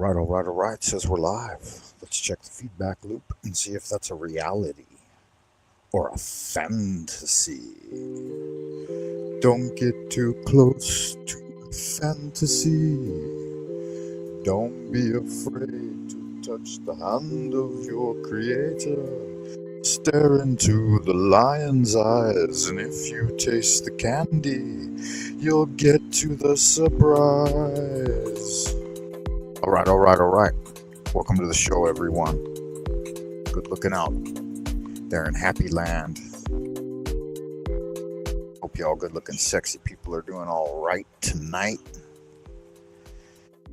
All right. Says we're live. Let's check the feedback loop and see if that's a reality or a fantasy. Don't get too close to fantasy. Don't be afraid to touch the hand of your creator. Stare into the lion's eyes, and if you taste the candy, you'll get to the surprise. All right. Welcome to the show, everyone. Good looking out there in Happy Land. Hope y'all good looking, sexy people are doing all right tonight.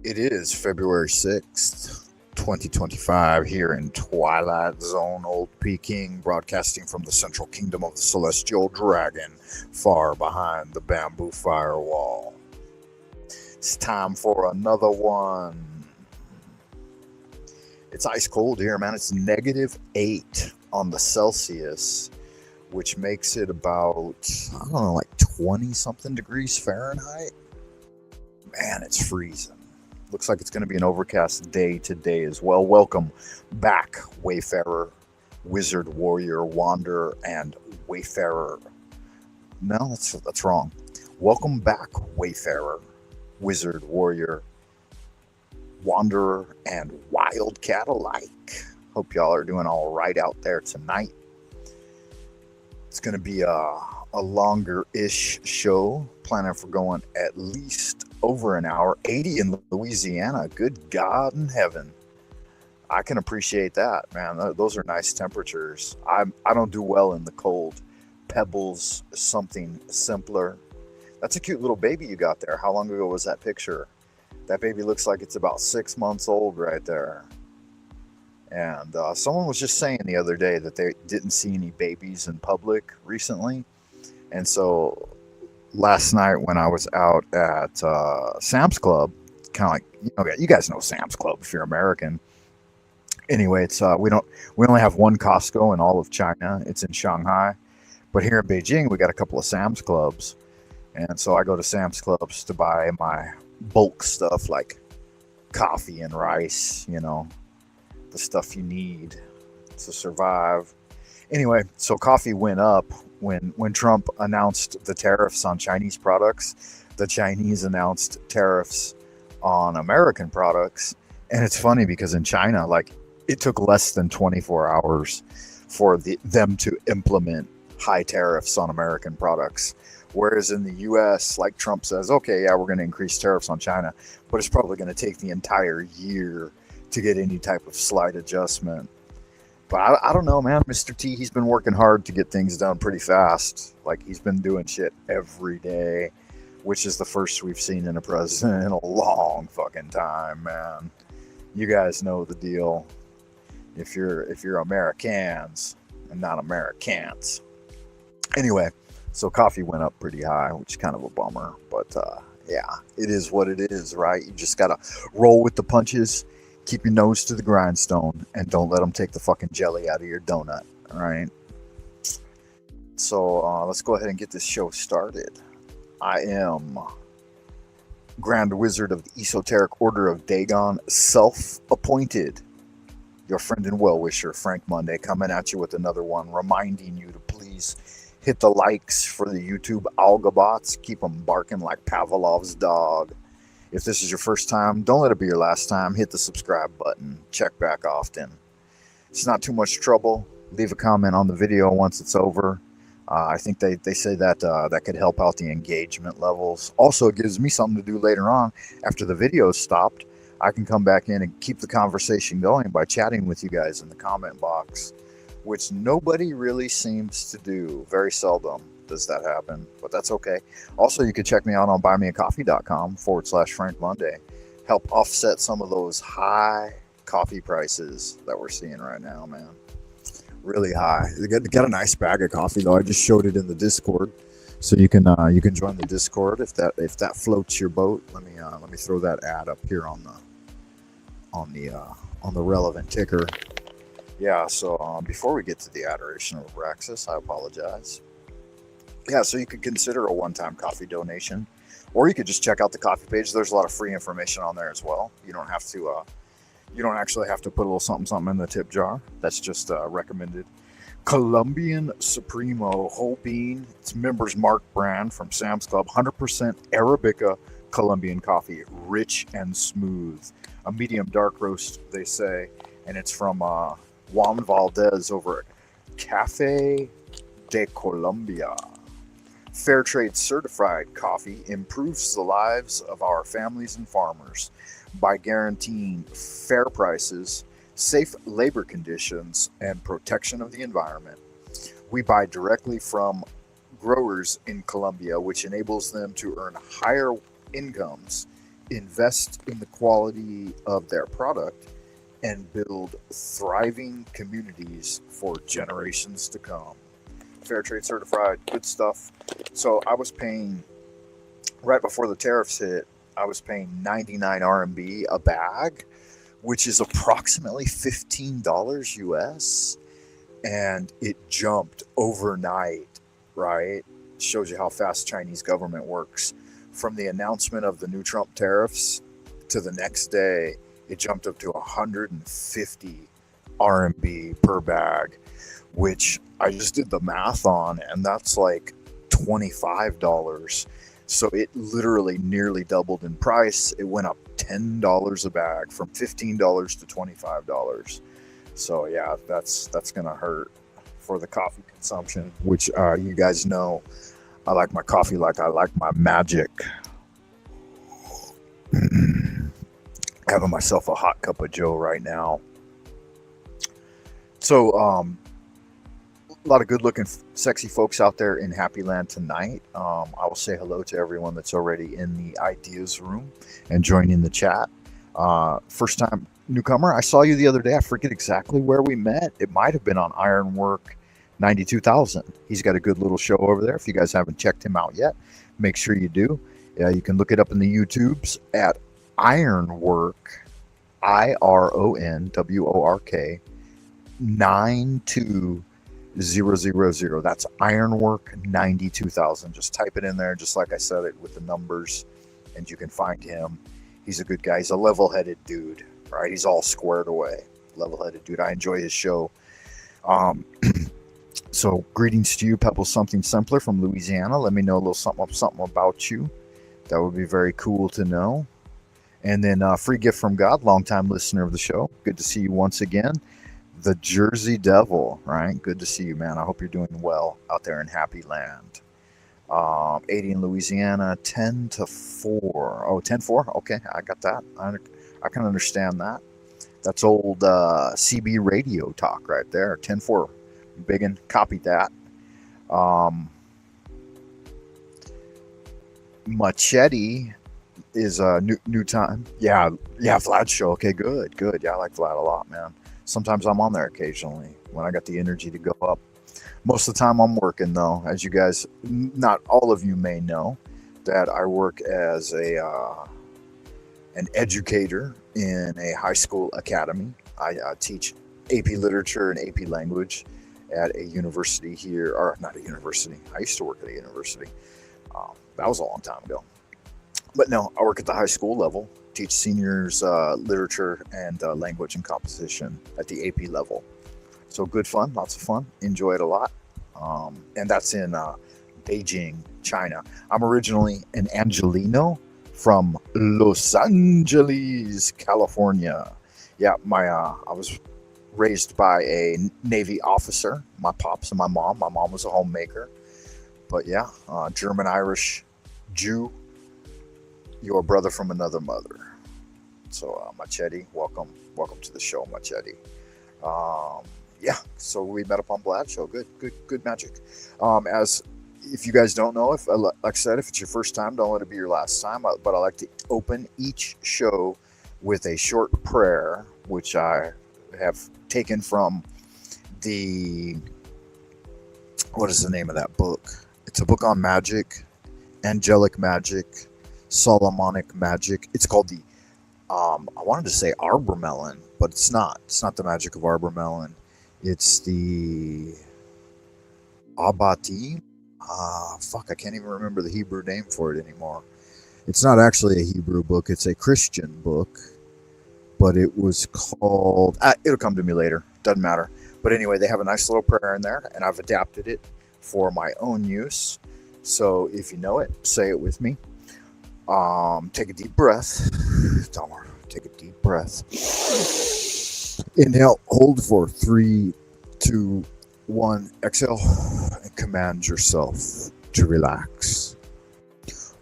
It is February 6th, 2025, here in Twilight Zone, Old Peking, broadcasting from the central kingdom of the Celestial Dragon, far behind the bamboo firewall. It's time for another one. It's ice cold here, man. It's -8 on the Celsius, which makes it about, I don't know, like 20 something degrees Fahrenheit. Man, it's freezing. Looks like it's going to be an overcast day today as well. Welcome back, Wayfarer, Wizard, Warrior, Wanderer, and Wayfarer. No, that's wrong. Welcome back, Wayfarer, Wizard, Warrior, Wanderer, and Wildcat alike. Hope y'all are doing all right out there tonight. It's going to be a longer-ish show. Planning for going at least over an hour. 80 in Louisiana. Good God in heaven. I can appreciate that, man. Those are nice temperatures. I don't do well in the cold. Pebbles, something simpler. That's a cute little baby you got there. How long ago was that picture? That baby looks like it's about 6 months old right there. And someone was just saying the other day that they didn't see any babies in public recently. And so last night when I was out at Sam's Club, kind of like, you guys know Sam's Club if you're American. Anyway, it's we only have one Costco in all of China. It's in Shanghai. But here in Beijing, we got a couple of Sam's Clubs. And so I go to Sam's Clubs to buy my bulk stuff like coffee and rice, the stuff you need to survive. Anyway, so coffee went up when Trump announced the tariffs on Chinese products. The Chinese announced tariffs on American products. And it's funny because in China, like, it took less than 24 hours for them to implement high tariffs on American products. Whereas in the U.S., like Trump says, okay, yeah, we're going to increase tariffs on China, but it's probably going to take the entire year to get any type of slight adjustment. But I don't know, man. Mr. T, he's been working hard to get things done pretty fast. Like, he's been doing shit every day, which is the first we've seen in a president in a long fucking time, man. You guys know the deal. If you're Americans and not Americans. Anyway. So coffee went up pretty high, which is kind of a bummer. But yeah, it is what it is, right? You just got to roll with the punches, keep your nose to the grindstone, and don't let them take the fucking jelly out of your donut, all right? So let's go ahead and get this show started. I am Grand Wizard of the Esoteric Order of Dagon, self-appointed. Your friend and well-wisher, Frank Monday, coming at you with another one, reminding you to please hit the likes for the YouTube algabots. Keep them barking like Pavlov's dog. If this is your first time, don't let it be your last time. Hit the subscribe button. Check back often. It's not too much trouble. Leave a comment on the video once it's over. I think they say that that could help out the engagement levels. Also, it gives me something to do later on after the video's stopped. I can come back in and keep the conversation going by chatting with you guys in the comment box, which nobody really seems to do. Very seldom does that happen, but that's okay. Also, you can check me out on buymeacoffee.com/Frank Monday. Help offset some of those high coffee prices that we're seeing right now, man. Really high. They got a nice bag of coffee though. I just showed it in the Discord, so you can join the Discord if that floats your boat. Let me throw that ad up here on the relevant ticker. Yeah, so before we get to the adoration of Abraxas, I apologize. Yeah, so you could consider a one-time coffee donation or you could just check out the coffee page. There's a lot of free information on there as well. You don't have to. You don't actually have to put a little something something in the tip jar. That's just recommended. Colombian Supremo whole bean. It's Members Mark brand from Sam's Club. 100% Arabica Colombian coffee, rich and smooth. A medium dark roast, they say, and it's from Juan Valdez over at Cafe de Colombia. Fair trade certified coffee improves the lives of our families and farmers by guaranteeing fair prices, safe labor conditions, and protection of the environment. We buy directly from growers in Colombia, which enables them to earn higher incomes, invest in the quality of their product, and build thriving communities for generations to come. Fair trade certified, good stuff. So I was paying, right before the tariffs hit, I was paying 99 RMB a bag, which is approximately $15 US, and it jumped overnight, right? Shows you how fast Chinese government works. From the announcement of the new Trump tariffs to the next day, it jumped up to 150 RMB per bag, which I just did the math on, and that's like $25. So it literally nearly doubled in price. It went up $10 a bag, from $15 to $25. So yeah, that's gonna hurt for the coffee consumption, which you guys know I like my coffee like I like my magic. Having myself a hot cup of Joe right now. So a lot of good-looking, sexy folks out there in Happy Land tonight. I will say hello to everyone that's already in the ideas room and joining the chat. First-time newcomer, I saw you the other day. I forget exactly where we met. It might have been on Ironwork 92,000. He's got a good little show over there. If you guys haven't checked him out yet, make sure you do. You can look it up in the YouTubes at Ironwork, IRONWORK 92000. That's Ironwork 92,000. Just type it in there, just like I said it, with the numbers, and you can find him. He's a good guy. He's a level-headed dude, right? He's all squared away. Level-headed dude. I enjoy his show. So greetings to you, Pebble Something Simpler from Louisiana. Let me know a little something about you. That would be very cool to know. And then free gift from God, longtime listener of the show. Good to see you once again. The Jersey Devil, right? Good to see you, man. I hope you're doing well out there in Happy Land. 80 in Louisiana, 10 to 4. Oh, 10-4? Okay, I got that. I can understand that. That's old CB radio talk right there. 10-4. Biggin, copy that. Machete is a new time. Yeah, Vlad's show. Okay, good. Yeah, I like Vlad a lot, man. Sometimes I'm on there occasionally when I got the energy to go up. Most of the time I'm working, though. As you guys, not all of you may know, that I work as an educator in a high school academy. I teach AP Literature and AP Language at a university here, or not a university. I used to work at a university. That was a long time ago. But no, I work at the high school level, teach seniors literature and language and composition at the AP level. So good fun, lots of fun. Enjoy it a lot. And that's in Beijing, China. I'm originally an Angelino from Los Angeles, California. Yeah, I was raised by a Navy officer, my pops and my mom. My mom was a homemaker. But yeah, German, Irish, Jew, your brother from another mother. So Machete, welcome to the show, Machete. Yeah, so we met up on Vlad's show. Good magic. As if you guys don't know, if like I said, if it's your first time, don't let it be your last time. But I like to open each show with a short prayer, which I have taken from what is the name of that book? It's a book on magic, angelic magic, Solomonic magic. It's called the I wanted to say Arbor Melon, but it's not. It's not the magic of Arbor Melon. It's the Abati. I can't even remember the Hebrew name for it anymore. It's not actually a Hebrew book, it's a Christian book, but it was called, it'll come to me later, doesn't matter. But anyway, they have a nice little prayer in there, and I've adapted it for my own use. So if you know it, say it with me. Take a deep breath. Take a deep breath. Inhale, hold for 3, 2, 1. Exhale, and command yourself to relax.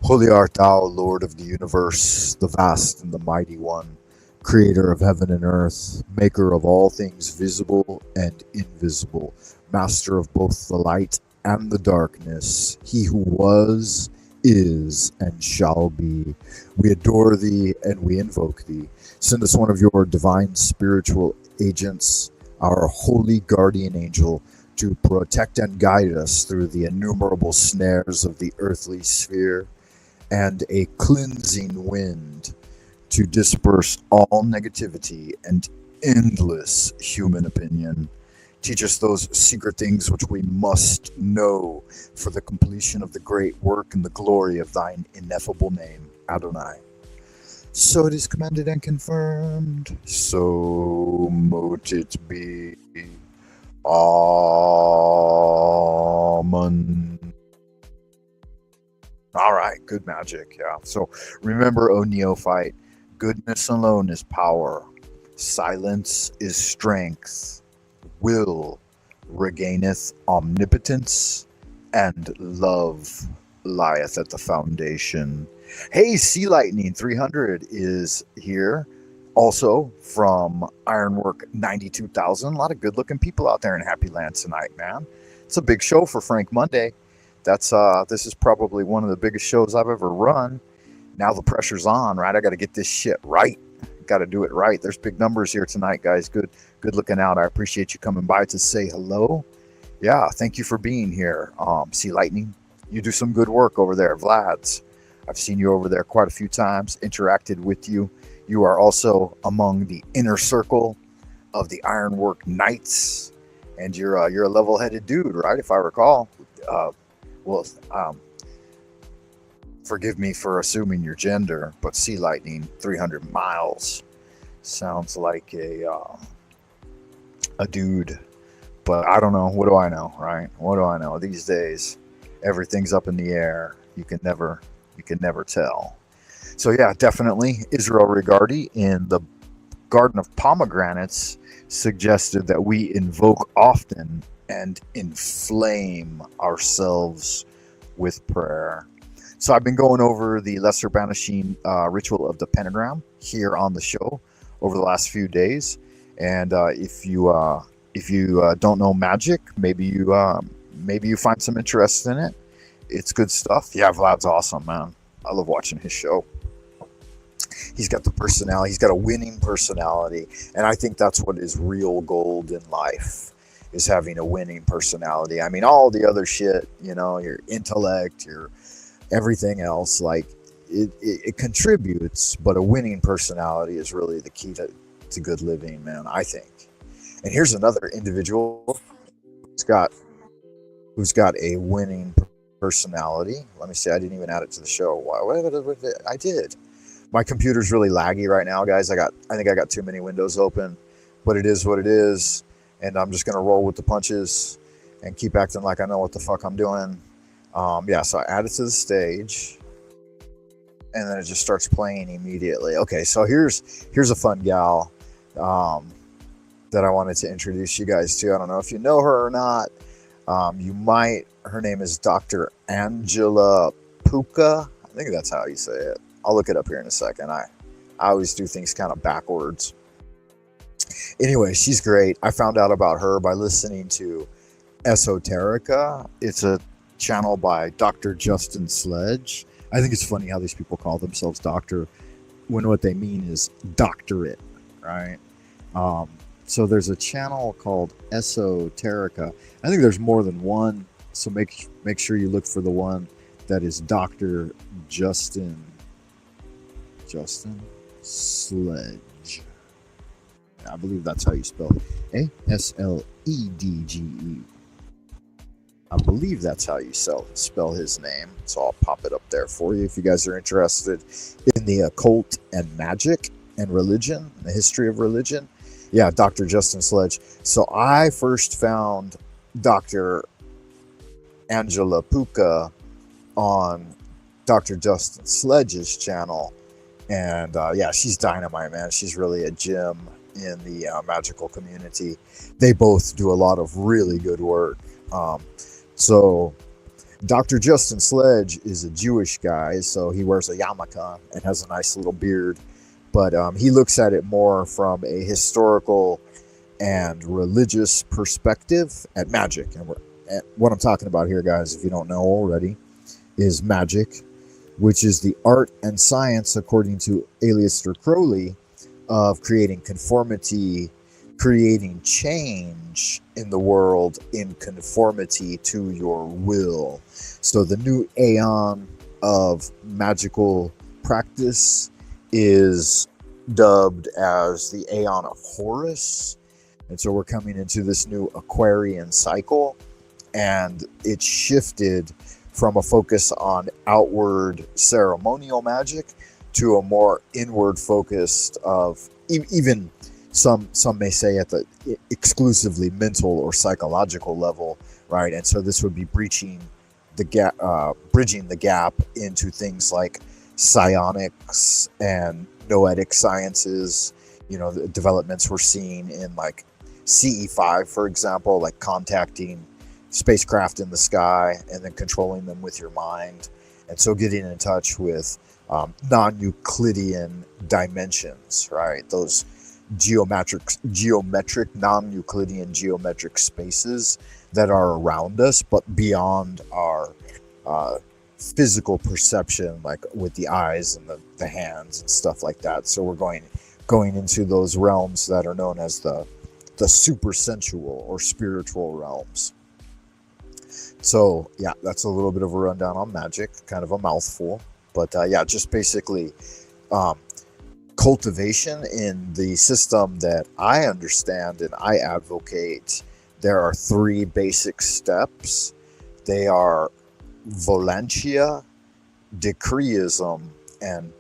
Holy art thou, Lord of the universe, the vast and the mighty one, creator of heaven and earth, maker of all things visible and invisible, master of both the light and the darkness, he who was, is, and shall be. We adore thee and we invoke thee. Send us one of your divine spiritual agents, our holy guardian angel, to protect and guide us through the innumerable snares of the earthly sphere, and a cleansing wind to disperse all negativity and endless human opinion. Teach us those secret things which we must know for the completion of the great work and the glory of thine ineffable name, Adonai. So it is commanded and confirmed. So mote it be. Amen. All right, good magic, yeah. So remember, O neophyte, goodness alone is power. Silence is strength. Will regaineth omnipotence, and love lieth at the foundation. Hey, Sea Lightning 300 is here. Also from Ironwork 92,000. A lot of good looking people out there in Happy Land tonight, man. It's a big show for Frank Monday. This is probably one of the biggest shows I've ever run. Now the pressure's on, right? I got to get this shit right. Got to do it right. There's big numbers here tonight, guys. Good looking out. I appreciate you coming by to say hello. Yeah, thank you for being here. Sea Lightning, you do some good work over there. Vlad's, I've seen you over there quite a few times, interacted with you. You are also among the inner circle of the Ironwork Knights, and you're a level-headed dude, right? If I recall. Forgive me for assuming your gender, but Sea Lightning 300 miles sounds like a dude. But I don't know. What do I know, right? What do I know? These days, everything's up in the air. You can never tell. So yeah, definitely Israel Regardi in the Garden of Pomegranates suggested that we invoke often and inflame ourselves with prayer. So I've been going over the Lesser Banishing ritual of the pentagram here on the show over the last few days, and if you don't know magic, maybe you find some interest in it. It's good stuff. Yeah, Vlad's awesome, man. I love watching his show. He's got the personality. He's got a winning personality, and I think that's what is real gold in life, is having a winning personality. I mean, all the other shit, your intellect, your everything else, like it contributes, but a winning personality is really the key to good living, man, I think. And here's another individual who's got a winning personality. Let me see. I didn't even add it to the show. I did. My computer's really laggy right now, guys. I think I got too many windows open, but it is what it is, and I'm just gonna roll with the punches and keep acting like I know what the fuck I'm doing. So I add it to the stage, and then it just starts playing immediately. Okay, so here's a fun gal that I wanted to introduce you guys to. I don't know if you know her or not. You might. Her name is Dr. Angela Puka. I think that's how you say it. I'll look it up here in a second. I always do things kind of backwards. Anyway, she's great. I found out about her by listening to Esoterica. It's a channel by Dr. Justin Sledge. I think it's funny how these people call themselves doctor when what they mean is doctorate, right? So there's a channel called Esoterica. I think there's more than one, so make sure you look for the one that is Dr. Justin Sledge. I believe that's how you spell it. Asledge. I believe that's how you spell his name. So I'll pop it up there for you if you guys are interested in the occult and magic and religion, the history of religion. Yeah, Dr. Justin Sledge. So I first found Dr. Angela Puka on Dr. Justin Sledge's channel. And yeah, she's dynamite, man. She's really a gem in the magical community. They both do a lot of really good work. So Dr. Justin Sledge is a Jewish guy, so he wears a yarmulke and has a nice little beard. But he looks at it more from a historical and religious perspective at magic. And what I'm talking about here, guys, if you don't know already, is magic, which is the art and science, according to Aleister Crowley, of creating conformity, creating change in the world in conformity to your will. So the new aeon of magical practice is dubbed as the Aeon of Horus. And so we're coming into this new Aquarian cycle, and it's shifted from a focus on outward ceremonial magic to a more inward focused of even some may say at the exclusively mental or psychological level, right? And so this would be bridging the gap into things like psionics and noetic sciences. You know, the developments we're seeing in like CE5, for example, like contacting spacecraft in the sky and then controlling them with your mind. And so getting in touch with non-Euclidean dimensions, right? Those geometric, non-Euclidean geometric spaces that are around us, but beyond our physical perception, like with the eyes and the hands and stuff like that. So we're going into those realms that are known as the super sensual or spiritual realms. So yeah, that's a little bit of a rundown on magic, kind of a mouthful, but yeah, just basically cultivation in the system that I understand and I advocate. There are 3 basic steps. They are volantia, decreeism, and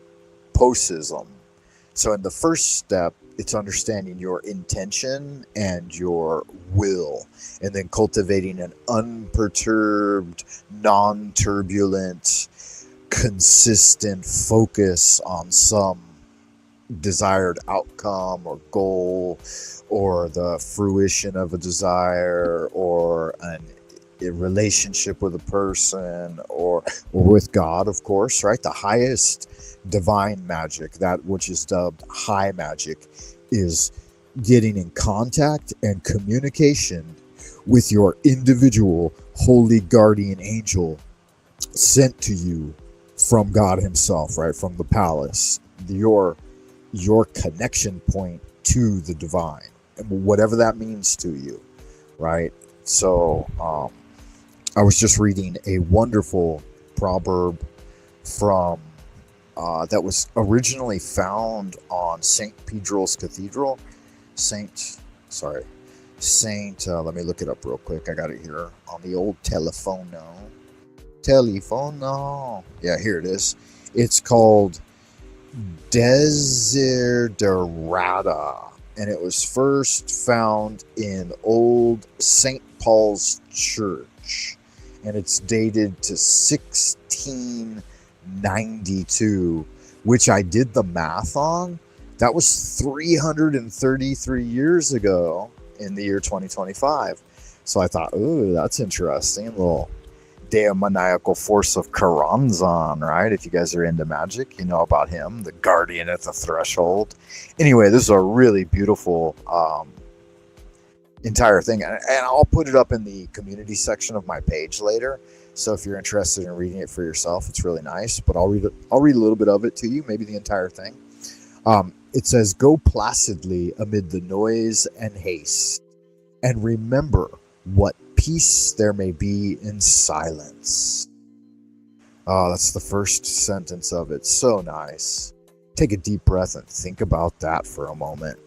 posism. So in the first step, it's understanding your intention and your will, and then cultivating an unperturbed, non-turbulent, consistent focus on some desired outcome or goal, or the fruition of a desire, or a relationship with a person, or with God, of course, right? The highest divine magic, that which is dubbed high magic, is getting in contact and communication with your individual holy guardian angel sent to you from God himself, right? From the palace, your connection point to the divine, and whatever that means to you, right? So I was just reading a wonderful proverb from that was originally found on St. Pedro's Cathedral. Let me look it up real quick. I got it here on the old telefono. Yeah, here it is. It's called Desiderata, and it was first found in old St. Paul's Church, and it's dated to 1692, which I did the math on. That was 333 years ago in the year 2025. So I thought, ooh, that's interesting. A little demoniacal force of Karanzan, right? If you guys are into magic, you know about him, the guardian at the threshold. Anyway, this is a really beautiful entire thing, and I'll put it up in the community section of my page later. So if you're interested in reading it for yourself, it's really nice. But I'll read a little bit of it to you, maybe the entire thing. It says, "Go placidly amid the noise and haste, and remember what peace there may be in silence." Oh, that's the first sentence of it. So nice. Take a deep breath and think about that for a moment.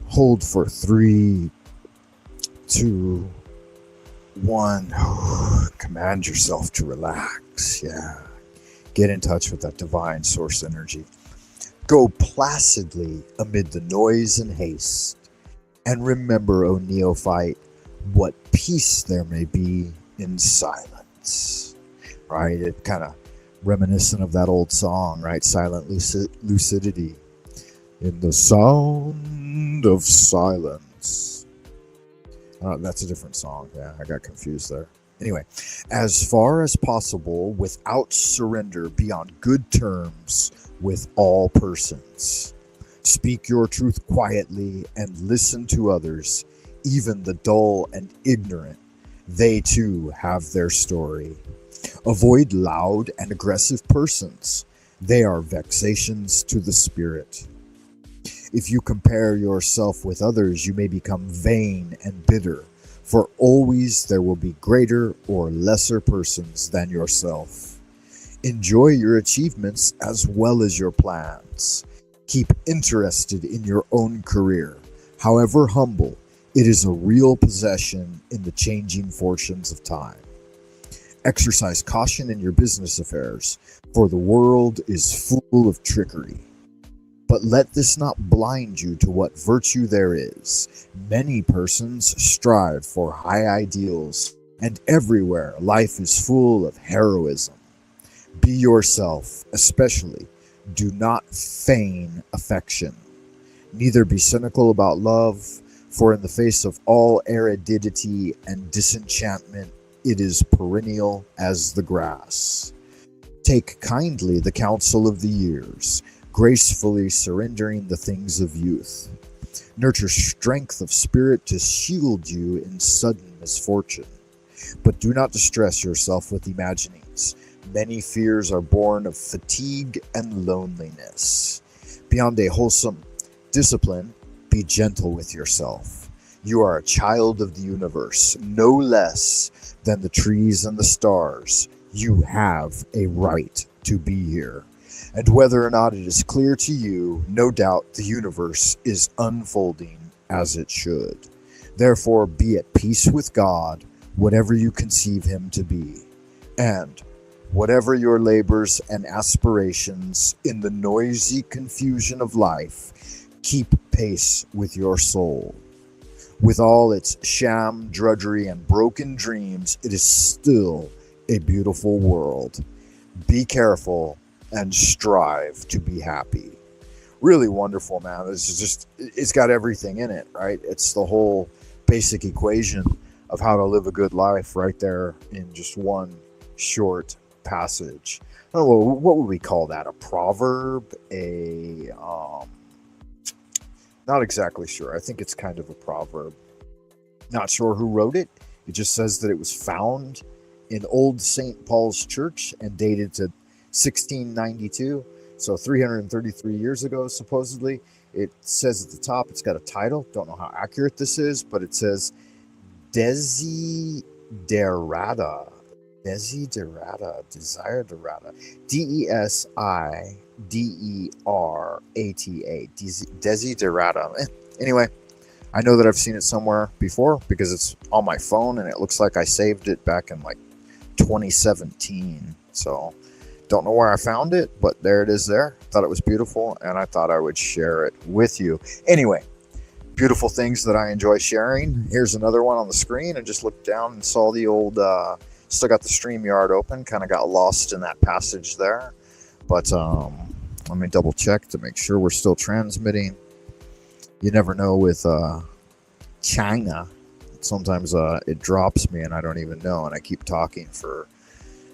Hold for 3, 2, One, command yourself to relax. Yeah. Get in touch with that divine source energy. Go placidly amid the noise and haste. And remember, O neophyte, what peace there may be in silence. Right? It kind of reminiscent of that old song, right? Silent lucidity. In the sound of silence. That's a different song. Yeah, I got confused there. Anyway, as far as possible, without surrender, be on good terms with all persons. Speak your truth quietly and listen to others, even the dull and ignorant. They too have their story. Avoid loud and aggressive persons. They are vexations to the spirit. If you compare yourself with others, you may become vain and bitter, for always there will be greater or lesser persons than yourself. Enjoy your achievements as well as your plans. Keep interested in your own career. However humble, it is a real possession in the changing fortunes of time. Exercise caution in your business affairs, for the world is full of trickery. But let this not blind you to what virtue there is. Many persons strive for high ideals, and everywhere life is full of heroism. Be yourself, especially. Do not feign affection. Neither be cynical about love, for in the face of all aridity and disenchantment, it is perennial as the grass. Take kindly the counsel of the years, gracefully surrendering the things of youth. Nurture strength of spirit to shield you in sudden misfortune. But do not distress yourself with imaginings. Many fears are born of fatigue and loneliness. Beyond a wholesome discipline, be gentle with yourself. You are a child of the universe, no less than the trees and the stars. You have a right to be here. And whether or not it is clear to you, no doubt the universe is unfolding as it should. Therefore, be at peace with God, whatever you conceive him to be. And whatever your labors and aspirations in the noisy confusion of life, keep pace with your soul. With all its sham, drudgery, and broken dreams, it is still a beautiful world. Be careful and strive to be happy. Really wonderful, man. It's got everything in it, right? It's the whole basic equation of how to live a good life right there in just one short passage. I don't know, what would we call that? A proverb? Not exactly sure. I think it's kind of a proverb. Not sure who wrote it. It just says that it was found in Old St. Paul's Church and dated to 1692, so 333 years ago, supposedly. It says at the top, it's got a title. Don't know how accurate this is, but it says Desiderata, Desiderata, Desiderata. Anyway, I know that I've seen it somewhere before because it's on my phone and it looks like I saved it back in like 2017. So don't know where I found it, but there it is there. Thought it was beautiful and I thought I would share it with you. Anyway, beautiful things that I enjoy sharing. Here's another one on the screen. I just looked down and saw the old, still got the StreamYard open, kind of got lost in that passage there. But let me double check to make sure we're still transmitting. You never know with China. Sometimes it drops me and I don't even know, and I keep talking for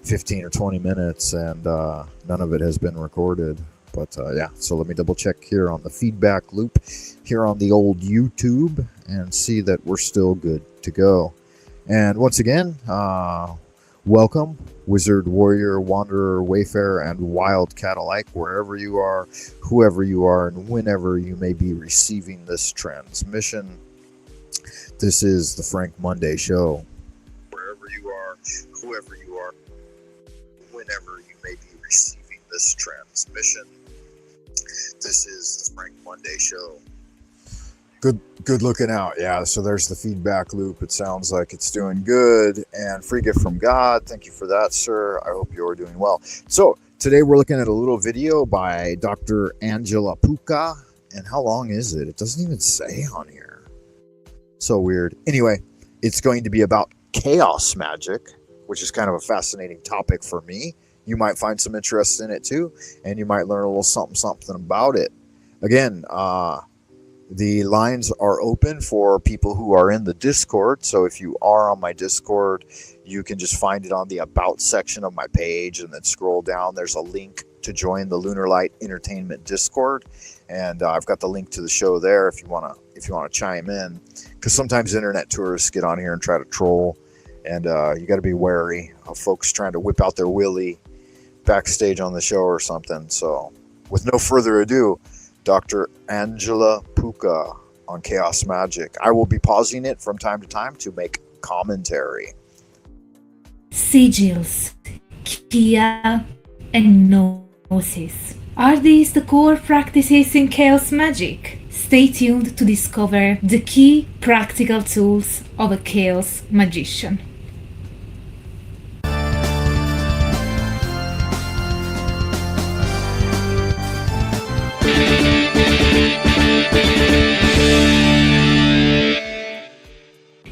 15 or 20 minutes and none of it has been recorded. But yeah, so let me double check here on the feedback loop here on the old YouTube and see that we're still good to go. And once again, welcome, Wizard, Warrior, Wanderer, Wayfarer, and Wildcat alike, wherever you are, whoever you are, and whenever you may be receiving this transmission. This is the Frank Monday Show. Wherever you are, whoever you are, whenever you may be receiving this transmission. This is the Frank Monday Show. Good looking out. Yeah, so there's the feedback loop. It sounds like it's doing good. And free gift from God. Thank you for that, sir. I hope you're doing well. So today we're looking at a little video by Dr. Angela Puka. And how long is it? It doesn't even say on here. So weird. Anyway, it's going to be about chaos magic, which is kind of a fascinating topic for me. You might find some interest in it too, and you might learn a little something about it. Again, the lines are open for people who are in the Discord. So if you are on my Discord, you can just find it on the About section of my page and then scroll down. There's a link to join the Lunar Light Entertainment Discord. And I've got the link to the show there if you want to chime in. Because sometimes internet tourists get on here and try to troll. And you got to be wary of folks trying to whip out their willy backstage on the show or something. So with no further ado, Dr. Angela Puka on Chaos Magic. I will be pausing it from time to time to make commentary. Sigils, Kia, and Gnosis. Are these the core practices in Chaos Magic? Stay tuned to discover the key practical tools of a Chaos Magician.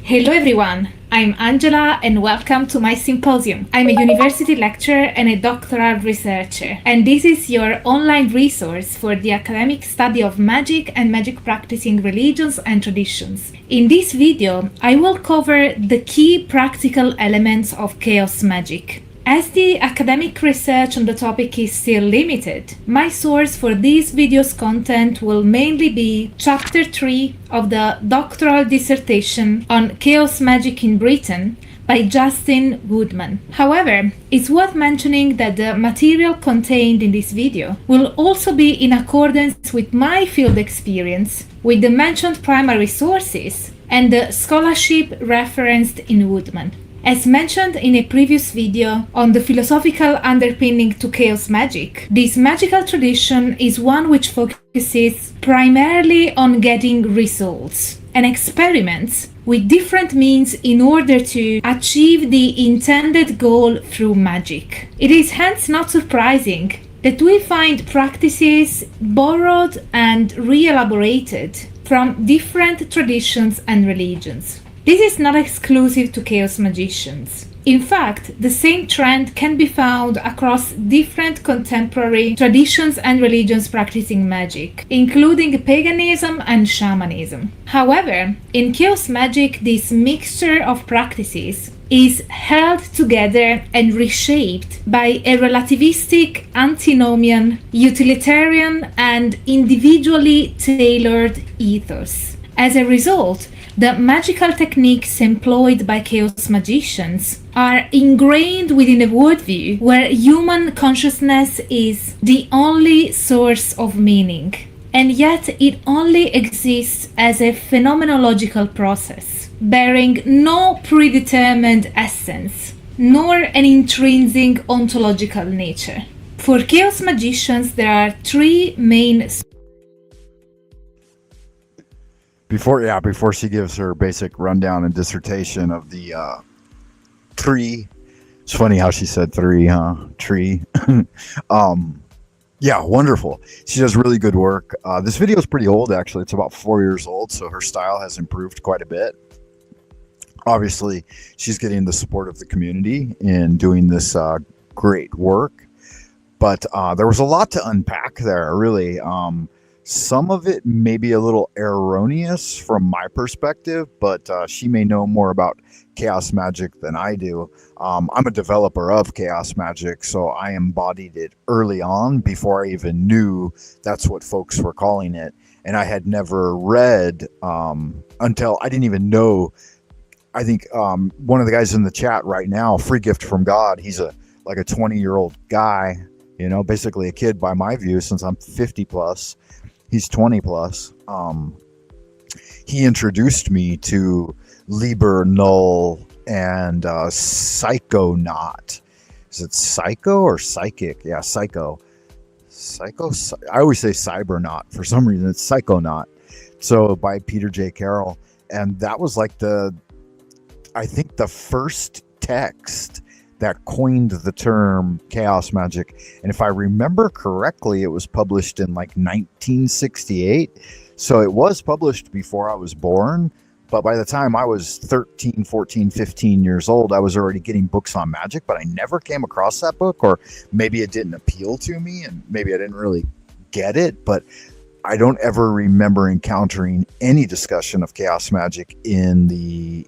Hello everyone, I'm Angela and welcome to my symposium. I'm a university lecturer and a doctoral researcher, and this is your online resource for the academic study of magic and magic practicing religions and traditions. In this video, I will cover the key practical elements of chaos magic. As the academic research on the topic is still limited, my source for this video's content will mainly be Chapter 3 of the doctoral dissertation on Chaos Magic in Britain by Justin Woodman. However, it's worth mentioning that the material contained in this video will also be in accordance with my field experience with the mentioned primary sources and the scholarship referenced in Woodman. As mentioned in a previous video on the philosophical underpinning to chaos magic, this magical tradition is one which focuses primarily on getting results and experiments with different means in order to achieve the intended goal through magic. It is hence not surprising that we find practices borrowed and re-elaborated from different traditions and religions. This is not exclusive to chaos magicians. In fact, the same trend can be found across different contemporary traditions and religions practicing magic, including paganism and shamanism. However, in chaos magic, this mixture of practices is held together and reshaped by a relativistic, antinomian, utilitarian, and individually tailored ethos. As a result, the magical techniques employed by chaos magicians are ingrained within a worldview where human consciousness is the only source of meaning, and yet it only exists as a phenomenological process, bearing no predetermined essence, nor an intrinsic ontological nature. For chaos magicians, there are three main Before she gives her basic rundown and dissertation of the tree. It's funny how she said three, huh? Tree. Yeah, wonderful. She does really good work. This video is pretty old, actually. It's about 4 years old, so her style has improved quite a bit. Obviously, she's getting the support of the community in doing this great work. But there was a lot to unpack there, really. Some of it may be a little erroneous from my perspective, but she may know more about chaos magic than I do. I'm a developer of chaos magic, so I embodied it early on before I even knew that's what folks were calling it. And I had never read until I didn't even know. I think one of the guys in the chat right now, Free Gift from God, he's like a 20-year-old guy, you know, basically a kid by my view, since I'm 50 plus. He's 20 plus. He introduced me to Liber Null and Psychonaut. Is it Psycho or Psychic? Yeah, Psycho. I always say Cybernaut. For some reason, it's Psychonaut. So by Peter J. Carroll. And that was like I think the first text that coined the term chaos magic. And if I remember correctly, it was published in like 1968. So it was published before I was born. But by the time I was 13, 14, 15 years old, I was already getting books on magic, but I never came across that book, or maybe it didn't appeal to me and maybe I didn't really get it. But I don't ever remember encountering any discussion of chaos magic in the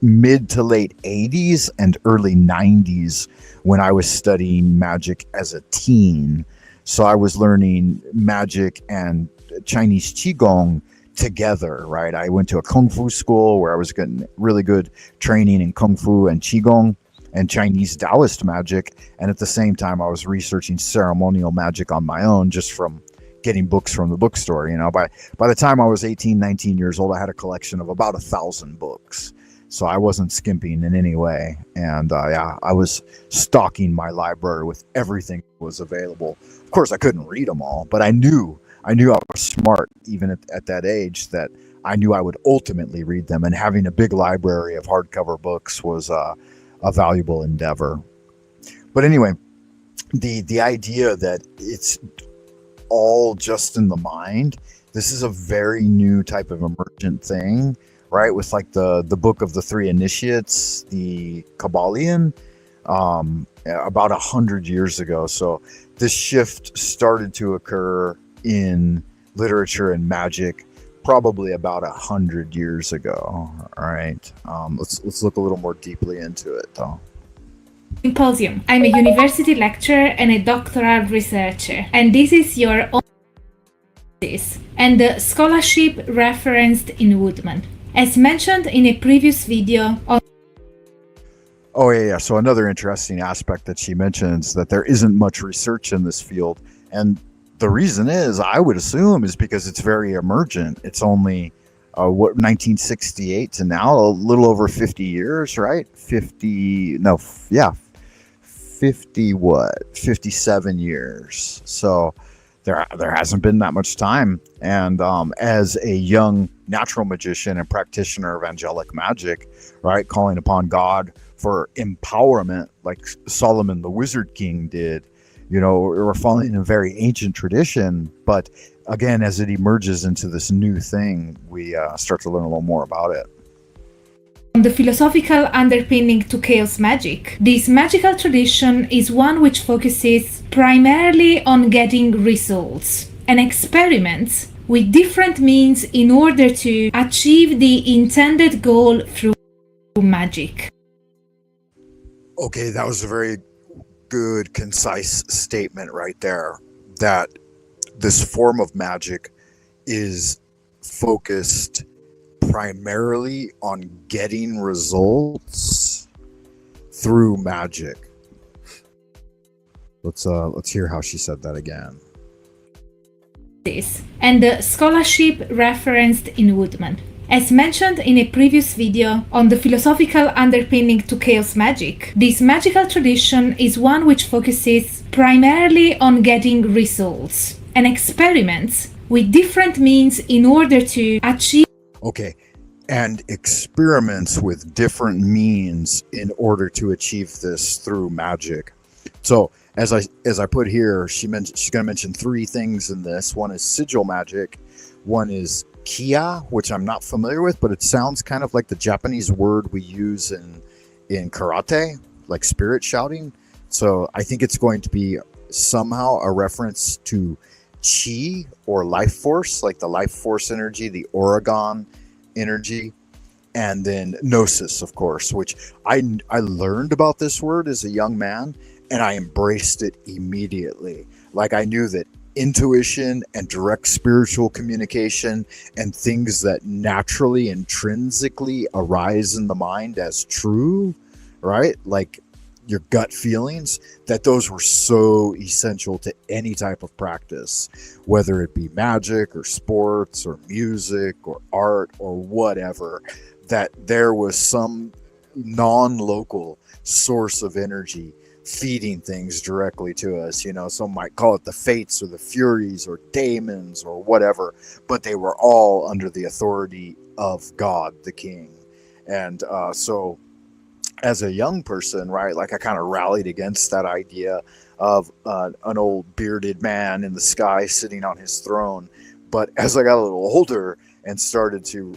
mid to late 80s and early 90s when I was studying magic as a teen. So I was learning magic and Chinese Qigong together, right? I went to a Kung Fu school where I was getting really good training in Kung Fu and Qigong and Chinese Taoist magic. And at the same time, I was researching ceremonial magic on my own just from getting books from the bookstore. You know, by the time I was 18, 19 years old, I had a collection of about 1,000 books. So I wasn't skimping in any way. And I was stocking my library with everything that was available. Of course, I couldn't read them all, but I knew I was smart even at that age, that I knew I would ultimately read them. And having a big library of hardcover books was a valuable endeavor. But anyway, the idea that it's all just in the mind, this is a very new type of emergent thing, right? With like the book of the three initiates, the Kabbalion, about 100 years ago. So this shift started to occur in literature and magic probably about 100 years ago. All right. Let's look a little more deeply into it though. Symposium. I'm a university lecturer and a doctoral researcher, and this is your own thesis and the scholarship referenced in Woodman. As mentioned in a previous video on So another interesting aspect that she mentions, that there isn't much research in this field, and the reason is, I would assume, is because it's very emergent. It's only 1968 to now, a little over 50 years, right? 57 years. So there hasn't been that much time. And as a young natural magician and practitioner of angelic magic, right, calling upon God for empowerment, like Solomon the Wizard King did, you know, we're following a very ancient tradition. But again, as it emerges into this new thing, we start to learn a little more about it. The philosophical underpinning to chaos magic. This magical tradition is one which focuses primarily on getting results and experiments with different means in order to achieve the intended goal through magic. Okay, that was a very good, concise statement right there, that this form of magic is focused primarily on getting results through magic. Let's hear how she said that again. And the scholarship referenced in Woodman. As mentioned in a previous video on the philosophical underpinning to chaos magic, this magical tradition is one which focuses primarily on getting results and experiments with different means in order to achieve. Okay, and experiments with different means in order to achieve this through magic. So as I put here, she's going to mention three things in this. One is sigil magic, one is Kia, which I'm not familiar with, but it sounds kind of like the Japanese word we use in karate, like spirit shouting. So I think it's going to be somehow a reference to chi, or life force, like the life force energy, the Oregon energy. And then gnosis, of course, which I learned about this word as a young man, and I embraced it immediately. Like, I knew that intuition and direct spiritual communication and things that naturally, intrinsically arise in the mind as true, right? Like your gut feelings, that those were so essential to any type of practice, whether it be magic or sports or music or art or whatever, that there was some non-local source of energy feeding things directly to us. Some might call it the fates or the furies or daemons or whatever, but they were all under the authority of God, the King. And so as a young person, right, like I kind of rallied against that idea of an old bearded man in the sky sitting on his throne. But as I got a little older and started to,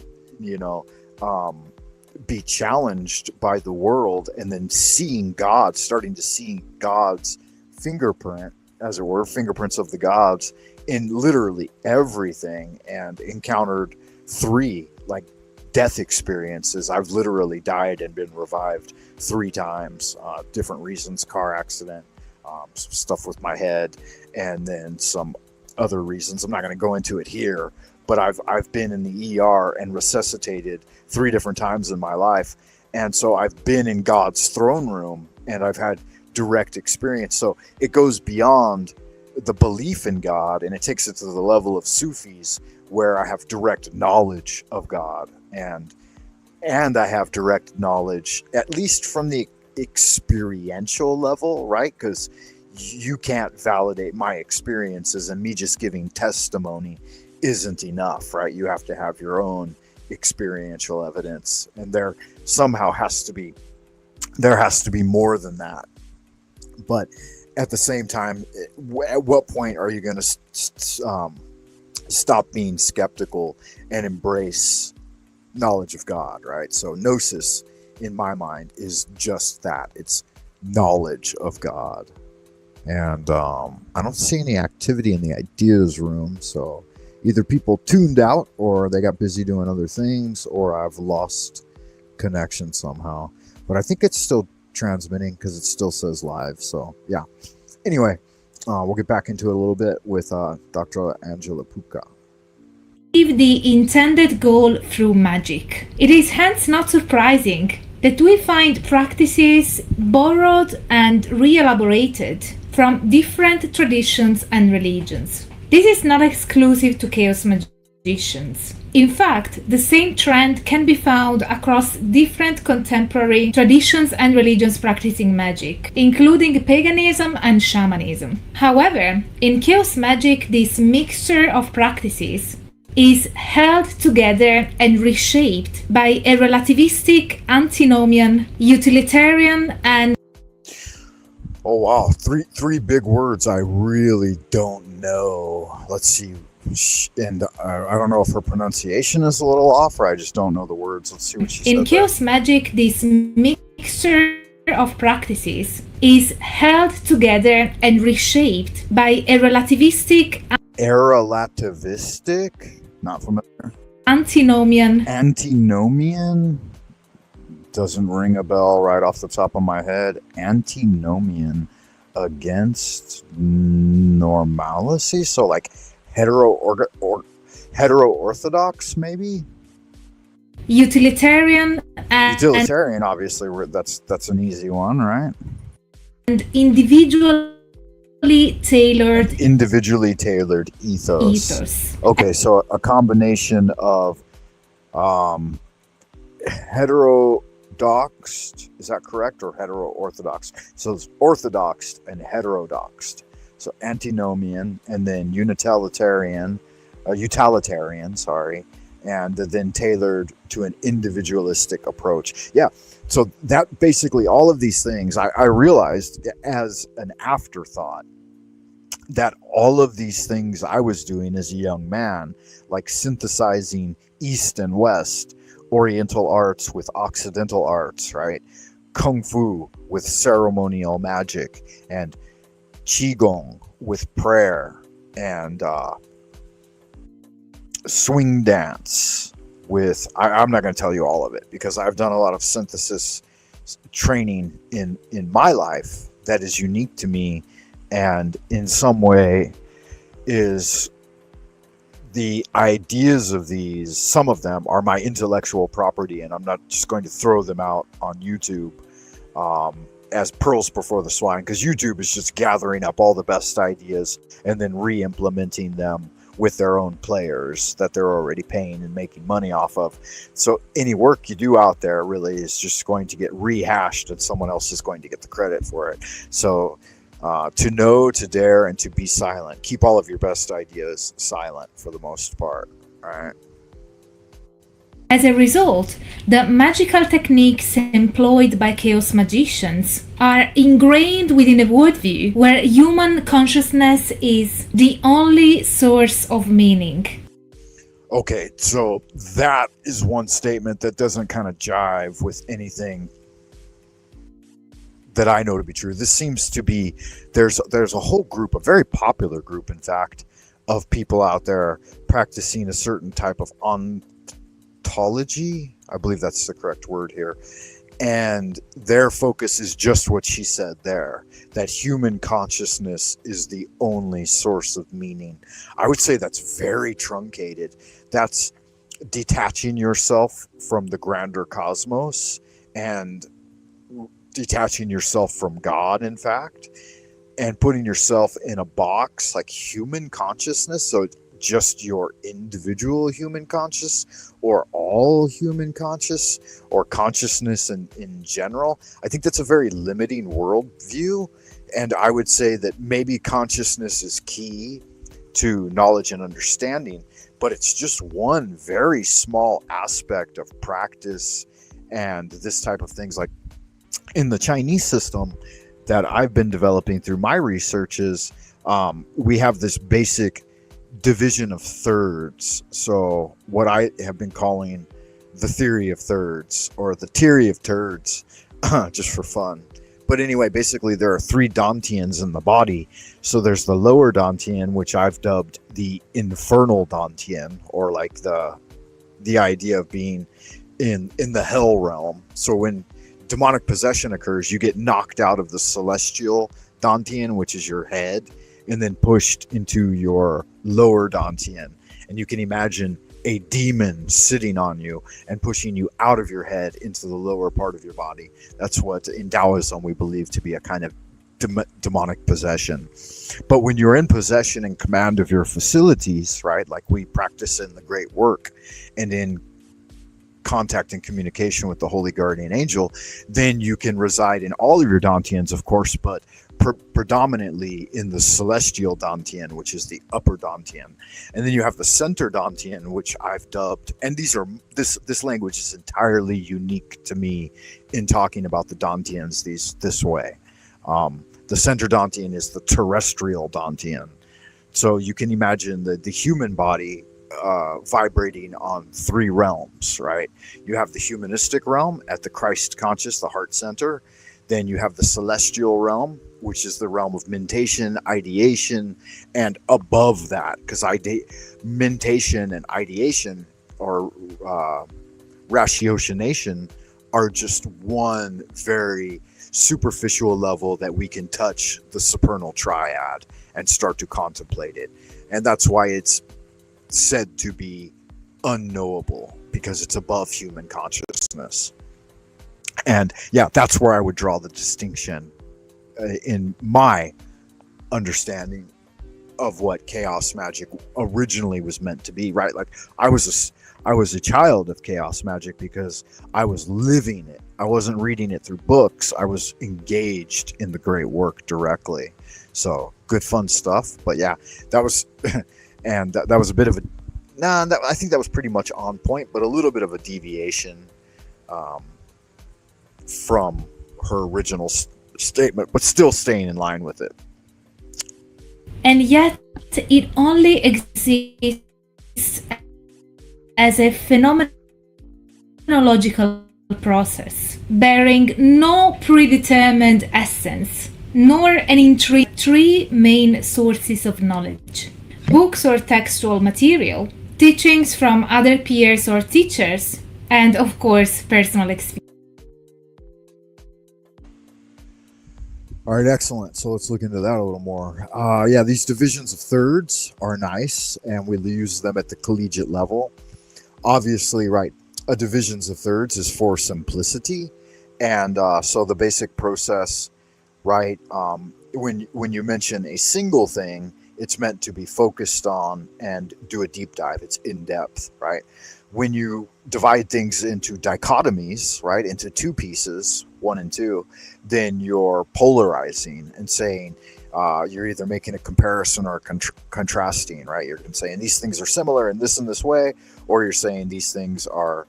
be challenged by the world, and then starting to see God's fingerprint, as it were, fingerprints of the gods in literally everything, and encountered 3 like death experiences. I've literally died and been revived 3 times, different reasons, car accident, some stuff with my head, and then some other reasons. I'm not going to go into it here, but I've been in the ER and resuscitated 3 different times in my life. And so I've been in God's throne room, and I've had direct experience. So it goes beyond the belief in God, and it takes it to the level of Sufis, where I have direct knowledge of God, and I have direct knowledge, at least from the experiential level, right? Because you can't validate my experiences, and me just giving testimony isn't enough, right? You have to have your own experiential evidence, and there has to be more than that. But at the same time, at what point are you going to stop being skeptical and embrace knowledge of God, right? So gnosis, in my mind, is just that. It's knowledge of God. And I don't see any activity in the ideas room, so either people tuned out, or they got busy doing other things, or I've lost connection somehow. But I think it's still transmitting because it still says live. So yeah. Anyway, we'll get back into it a little bit with Dr. Angela Puka. The intended goal through magic. It is hence not surprising that we find practices borrowed and re-elaborated from different traditions and religions. This is not exclusive to chaos magicians. In fact, the same trend can be found across different contemporary traditions and religions practicing magic, including paganism and shamanism. However, in chaos magic, this mixture of practices is held together and reshaped by a relativistic, antinomian, utilitarian, and... Oh wow, three big words I really don't know. Let's see. And I don't know if her pronunciation is a little off, or I just don't know the words. Let's see what she said. In chaos magic, this mixture of practices is held together and reshaped by a relativistic... Relativistic? Not familiar. Antinomian. Doesn't ring a bell right off the top of my head. Antinomian against normalcy? So like hetero-orthodox, maybe? Utilitarian. Utilitarian, obviously, that's an easy one, right? And individually tailored ethos. Okay, so a combination of heterodoxed, is that correct, or hetero-orthodox? So it's orthodox and heterodox. So antinomian, and then utilitarian, and then tailored to an individualistic approach. Yeah, so that basically, all of these things, I realized as an afterthought that all of these things I was doing as a young man, like synthesizing East and West, Oriental arts with Occidental arts, right? Kung Fu with ceremonial magic, and Qigong with prayer, and swing dance with... I'm not going to tell you all of it, because I've done a lot of synthesis training in my life that is unique to me, and in some way is the ideas of these. Some of them are my intellectual property, and I'm not just going to throw them out on YouTube as pearls before the swine, because YouTube is just gathering up all the best ideas and then re-implementing them with their own players that they're already paying and making money off of. So any work you do out there really is just going to get rehashed, and someone else is going to get the credit for it. So to know, to dare, and to be silent. Keep all of your best ideas silent for the most part. All right. As a result, the magical techniques employed by chaos magicians are ingrained within a worldview where human consciousness is the only source of meaning. Okay, so that is one statement that doesn't kind of jive with anything that I know to be true. This seems to be, there's a whole group, a very popular group, in fact, of people out there practicing a certain type of ontology. I believe that's the correct word here. And their focus is just what she said there, that human consciousness is the only source of meaning. I would say that's very truncated. That's detaching yourself from the grander cosmos and detaching yourself from God, in fact, and putting yourself in a box like human consciousness. So just your individual human conscious, or all human conscious, or consciousness in general. I think that's a very limiting worldview. And I would say that maybe consciousness is key to knowledge and understanding, but it's just one very small aspect of practice and this type of things. Like in the Chinese system that I've been developing through my researches, we have this basic division of thirds. So what I have been calling the theory of thirds, or the theory of turds, just for fun. But anyway, basically there are three Dantians in the body. So there's the lower Dantian, which I've dubbed the infernal Dantian, or like the idea of being in the hell realm. So when demonic possession occurs, you get knocked out of the celestial Dantian, which is your head, and then pushed into your lower Dantian. And you can imagine a demon sitting on you and pushing you out of your head into the lower part of your body. That's what in Taoism we believe to be a kind of demonic possession. But when you're in possession and command of your facilities, right, like we practice in the great work and in contact and communication with the holy guardian angel, then you can reside in all of your Dantians, of course, but predominantly in the celestial Dantian, which is the upper Dantian. And then you have the center Dantian, which I've dubbed, and this language is entirely unique to me in talking about the Dantians this way. The center Dantian is the terrestrial Dantian. So you can imagine the human body vibrating on three realms, right? You have the humanistic realm at the Christ conscious, the heart center. Then you have the celestial realm, which is the realm of mentation, ideation, and above that, because mentation and ideation, or ratiocination, are just one very superficial level that we can touch the supernal triad and start to contemplate it. And that's why it's said to be unknowable, because it's above human consciousness. And yeah, that's where I would draw the distinction in my understanding of what chaos magic originally was meant to be, right? Like I was a child of chaos magic because I was living it. I wasn't reading it through books. I was engaged in the great work directly. So good fun stuff. But yeah, that was and that was a bit of I think that was pretty much on point, but a little bit of a deviation from her original statement, but still staying in line with it. And yet it only exists as a phenomenological process, bearing no predetermined essence, nor an intrinsic three main sources of knowledge: books or textual material, teachings from other peers or teachers, and of course personal experience. All right, excellent. So let's look into that a little more. Yeah, these divisions of thirds are nice, and we use them at the collegiate level. Obviously, right, a divisions of thirds is for simplicity. And so the basic process, right, when you mention a single thing, It's meant to be focused on and do a deep dive. It's in depth, right? When you divide things into dichotomies, right, into two pieces, one and two, then you're polarizing and saying you're either making a comparison or contrasting, right? You're saying these things are similar in this way, or you're saying these things are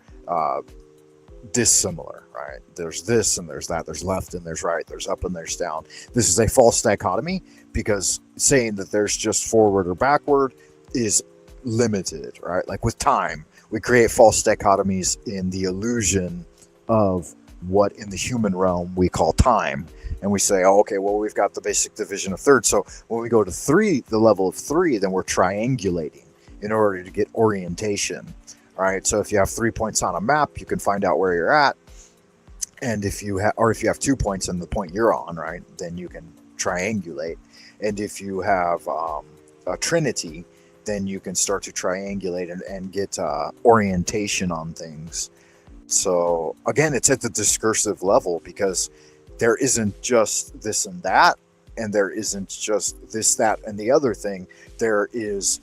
dissimilar, right? There's this and there's that, there's left and there's right, there's up and there's down. This is a false dichotomy because saying that there's just forward or backward is limited, right? Like with time, we create false dichotomies in the illusion of what in the human realm we call time. And we say, oh, okay, well, we've got the basic division of thirds. So when we go to three, the level of three, then we're triangulating in order to get orientation. All right, so if you have 3 points on a map, you can find out where you're at. And if you have, or if you have 2 points on the point you're on, right, then you can triangulate. And if you have a trinity, then you can start to triangulate and get orientation on things. So again, it's at the discursive level because there isn't just this and that, and there isn't just this, that, and the other thing. There is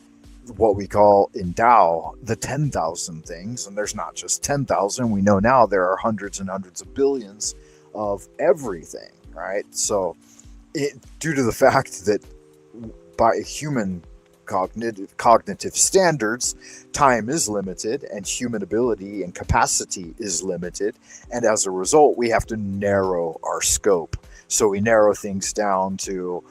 what we call in Tao the 10,000 things, and there's not just 10,000. We know now there are hundreds and hundreds of billions of everything, right? So due to the fact that by human cognitive standards, time is limited and human ability and capacity is limited, and as a result we have to narrow our scope. So we narrow things down to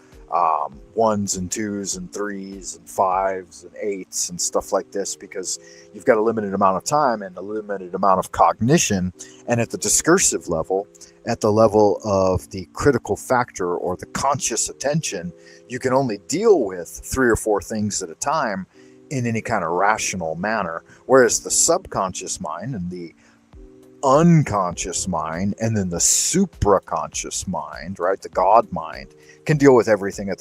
ones and twos and threes and fives and eights and stuff like this, because you've got a limited amount of time and a limited amount of cognition. And at the discursive level, at the level of the critical factor or the conscious attention, you can only deal with 3 or 4 things at a time in any kind of rational manner. Whereas the subconscious mind and the unconscious mind and then the supraconscious mind, right, the God mind, can deal with everything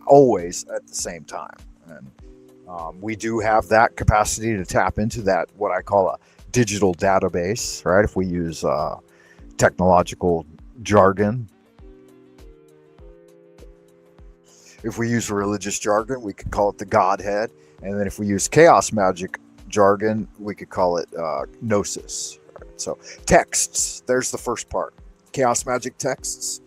always at the same time. And we do have that capacity to tap into that, what I call a digital database, right? If we use technological jargon. If we use religious jargon, we could call it the Godhead. And then if we use chaos magic jargon, we could call it Gnosis. Right? So texts, there's the first part. Chaos magic texts.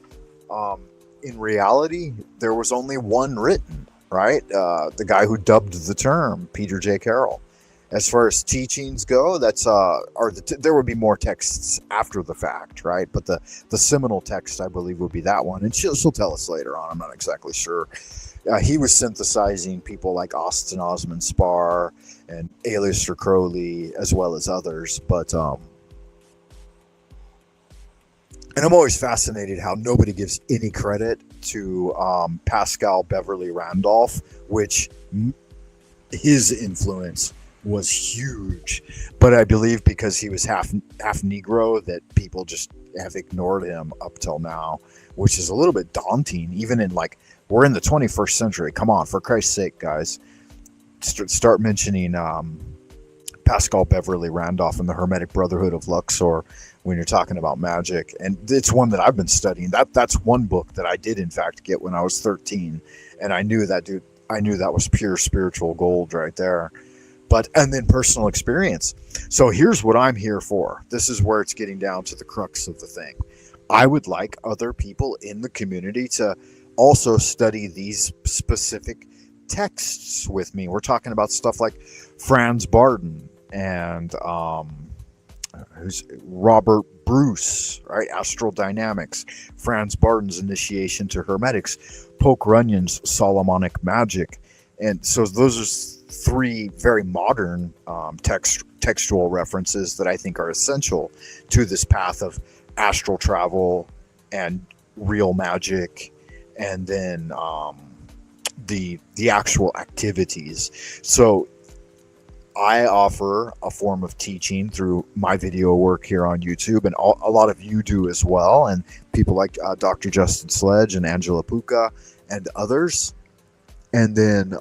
In reality, there was only one written, right? The guy who dubbed the term, Peter J. Carroll. As far as teachings go, there would be more texts after the fact, right? But the seminal text, I believe, would be that one. And she'll tell us later on. I'm not exactly sure. He was synthesizing people like Austin Osman Spar and Aleister Crowley, as well as others. But and I'm always fascinated how nobody gives any credit to Pascal Beverly Randolph, which his influence was huge. But I believe because he was half Negro that people just have ignored him up till now, which is a little bit daunting. Even in we're in the 21st century. Come on, for Christ's sake, guys. Start mentioning Pascal Beverly Randolph and the Hermetic Brotherhood of Luxor when you're talking about magic. And it's one that I've been studying. That's one book that I did in fact get when I was 13, and I knew that was pure spiritual gold right there. And then personal experience. So here's what I'm here for. This is where it's getting down to the crux of the thing. I would like other people in the community to also study these specific texts with me. We're talking about stuff like Franz Barden and who's Robert Bruce, right? Astral Dynamics, Franz Barden's Initiation to Hermetics, Poke Runyon's Solomonic Magic. And so those are 3 very modern textual references that I think are essential to this path of astral travel and real magic, and then the actual activities. So I offer a form of teaching through my video work here on YouTube, and a lot of you do as well, and people like Dr. Justin Sledge and Angela Puka and others. And then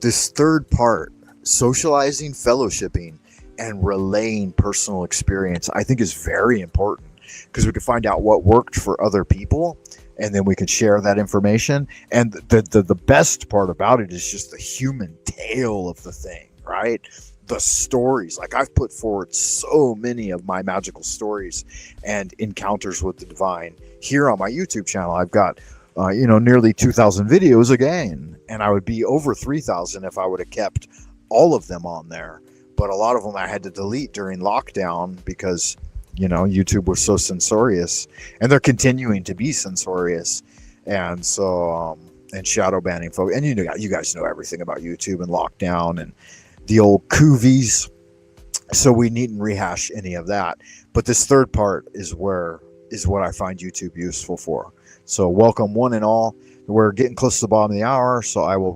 this third part, socializing, fellowshipping, and relaying personal experience, I think is very important, because we can find out what worked for other people and then we could share that information. And the best part about it is just the human tale of the thing, right? The stories. Like, I've put forward so many of my magical stories and encounters with the divine here on my YouTube channel. I've got nearly 2,000 videos again, and I would be over 3,000 if I would have kept all of them on there. But a lot of them I had to delete during lockdown because YouTube was so censorious, and they're continuing to be censorious, and so and shadow banning folks. And you guys know everything about YouTube and lockdown and the old coovies, so we needn't rehash any of that. But this third part is what I find YouTube useful for. So welcome one and all. We're getting close to the bottom of the hour, so I will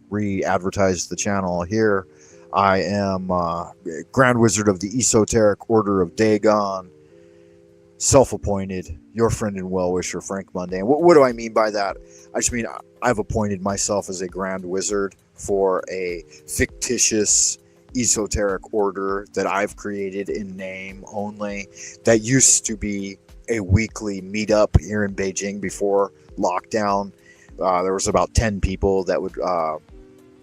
re-advertise the channel here. I am Grand Wizard of the Esoteric Order of Dagon, self-appointed, your friend and well-wisher, Frank Mundane. What do I mean by that? I just mean I've appointed myself as a Grand Wizard for a fictitious esoteric order that I've created in name only, that used to be a weekly meetup here in Beijing before lockdown. There was about 10 people that would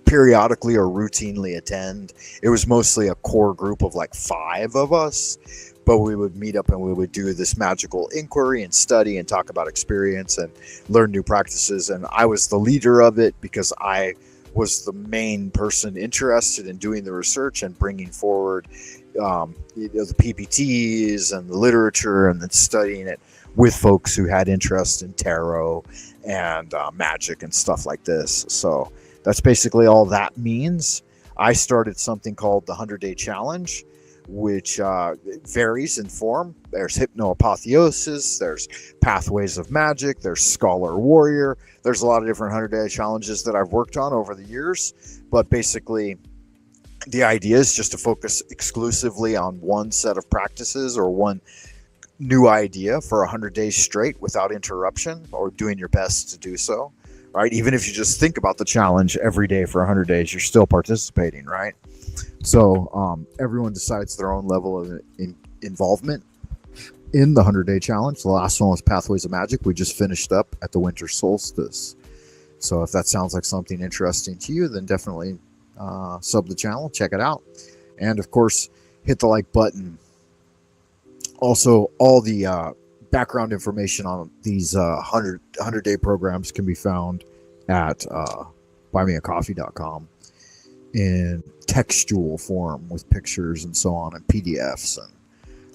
periodically or routinely attend. It was mostly a core group of like 5 of us, but we would meet up and we would do this magical inquiry and study and talk about experience and learn new practices. And I was the leader of it because I was the main person interested in doing the research and bringing forward the PPTs and the literature and then studying it with folks who had interest in tarot and magic and stuff like this. So that's basically all that means. I started something called the 100-Day Challenge, which varies in form. There's hypnoapotheosis, there's pathways of magic, there's scholar warrior. There's a lot of different 100-day challenges that I've worked on over the years. But basically, the idea is just to focus exclusively on one set of practices or one new idea for 100 days straight without interruption, or doing your best to do so. Right? Even if you just think about the challenge every day for 100 days, you're still participating, right? So everyone decides their own level of involvement in the 100-day challenge. The last one was Pathways of Magic. We just finished up at the winter solstice. So if that sounds like something interesting to you, then definitely sub the channel, check it out. And of course, hit the like button. Also, all the background information on these 100-day programs can be found at buymeacoffee.com in textual form with pictures and so on and PDFs. And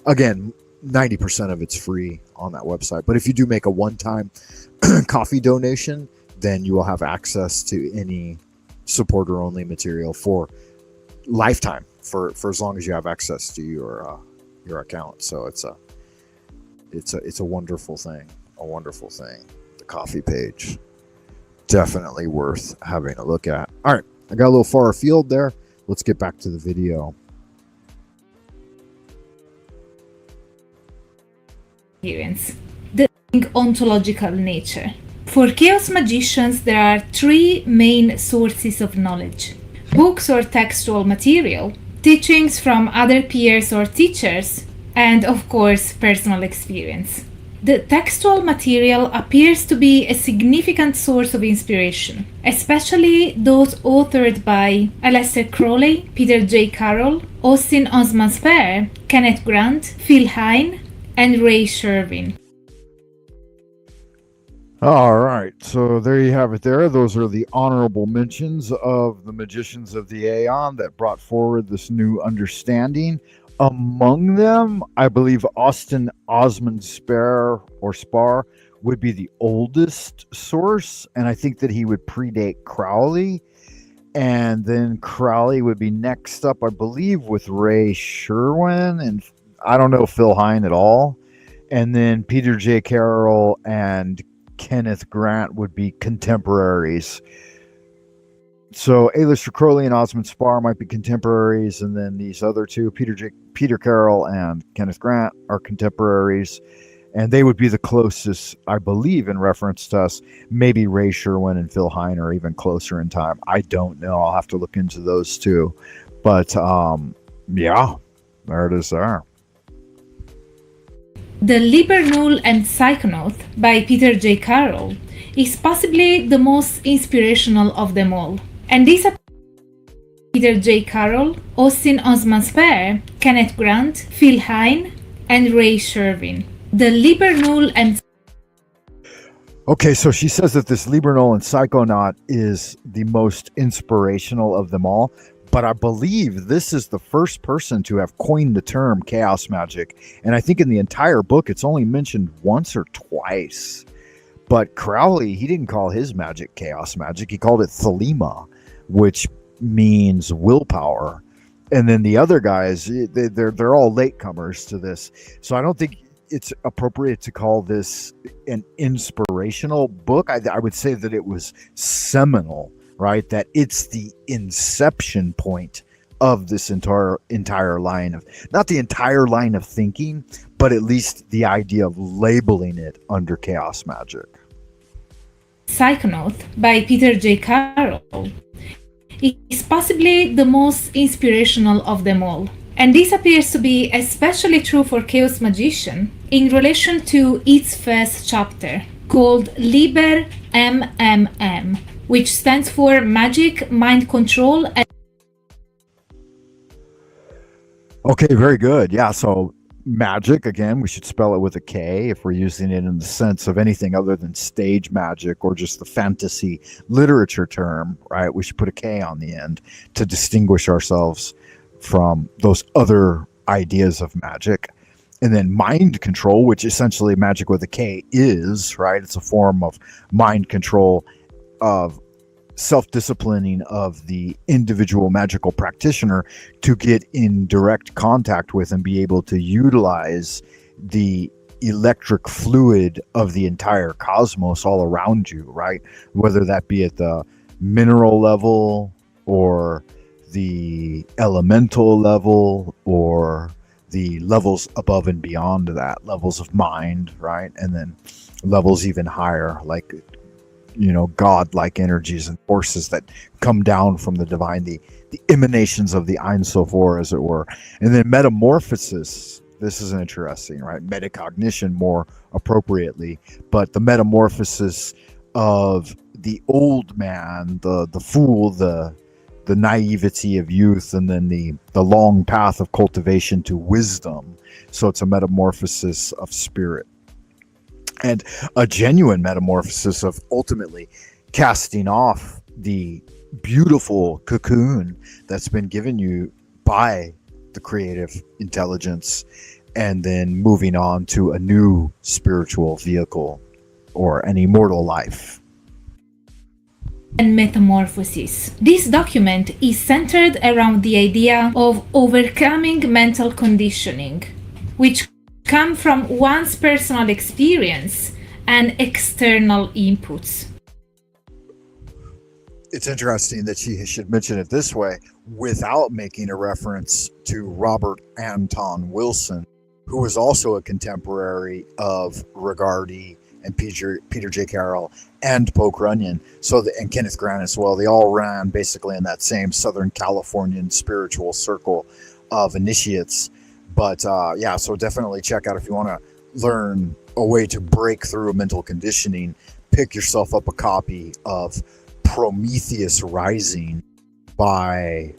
again, 90% of it's free on that website. But if you do make a one-time coffee donation, then you will have access to any supporter-only material for lifetime, for as long as you have access to your account. So it's a wonderful thing. The coffee page, definitely worth having a look at. All right, I got a little far afield there. Let's get back to the video. Experience. The ontological nature. For chaos magicians, there are 3 main sources of knowledge: books or textual material, teachings from other peers or teachers, and of course, personal experience. The textual material appears to be a significant source of inspiration, especially those authored by Aleister Crowley, Peter J. Carroll, Austin Osman Spare, Kenneth Grant, Phil Hine, and Ray Sherwin. All right, so there you have it there. Those are the honorable mentions of the magicians of the Aeon that brought forward this new understanding. Among them, I believe Austin Osman Spare or Spar would be the oldest source, and I think that he would predate Crowley. And then Crowley would be next up, I believe, with Ray Sherwin, and I don't know Phil Hine at all. And then Peter J. Carroll and Kenneth Grant would be contemporaries. So Aleister Crowley and Osmond Spar might be contemporaries, and then these other two, Peter Carroll and Kenneth Grant, are contemporaries, and they would be the closest, I believe, in reference to us. Maybe Ray Sherwin and Phil Hine are even closer in time. I don't know. I'll have to look into those two. But yeah, there it is there. The Libernal and Psychonaut by Peter J. Carroll is possibly the most inspirational of them all. And this Peter J. Carroll, Austin Osman Spare, Kenneth Grant, Phil Hine, and Ray Sherwin. The Libernal and Okay, so she says that this Libernal and Psychonaut is the most inspirational of them all, but I believe this is the first person to have coined the term chaos magic. And I think in the entire book, it's only mentioned once or twice. But Crowley, he didn't call his magic chaos magic. He called it Thelema, which means willpower. And then the other guys, they're all latecomers to this. So I don't think it's appropriate to call this an inspirational book. I would say that it was seminal, right? That it's the inception point of this entire line of, not the entire line of thinking, but at least the idea of labeling it under chaos magic. Psychonaut by Peter J. Carroll is possibly the most inspirational of them all. And this appears to be especially true for Chaos Magician in relation to its first chapter, called Liber MMM, which stands for Magic, Mind Control, and... Okay, very good. Yeah, so magic, again, we should spell it with a K if we're using it in the sense of anything other than stage magic or just the fantasy literature term, right? We should put a K on the end to distinguish ourselves from those other ideas of magic. And then mind control, which essentially magic with a K is, right? It's a form of mind control, of self-disciplining of the individual magical practitioner to get in direct contact with and be able to utilize the electric fluid of the entire cosmos all around you, right? Whether that be at the mineral level or the elemental level or the levels above and beyond that, levels of mind, right? And then levels even higher, like, you know, God-like energies and forces that come down from the divine, the emanations of the Ein Sof, as it were. And then metamorphosis, this is interesting, right? Metacognition more appropriately, but the metamorphosis of the old man, the fool, the naivety of youth, and then the long path of cultivation to wisdom. So it's a metamorphosis of spirit, and a genuine metamorphosis of ultimately casting off the beautiful cocoon that's been given you by the creative intelligence, and then moving on to a new spiritual vehicle or an immortal life. And metamorphosis. This document is centered around the idea of overcoming mental conditioning, which come from one's personal experience and external inputs. It's interesting that she should mention it this way without making a reference to Robert Anton Wilson, who was also a contemporary of Rigardi and Peter J. Carroll and Poke Runyon, and Kenneth Grant as well. They all ran basically in that same Southern Californian spiritual circle of initiates. But yeah, so definitely check out if you want to learn a way to break through mental conditioning. Pick yourself up a copy of Prometheus Rising by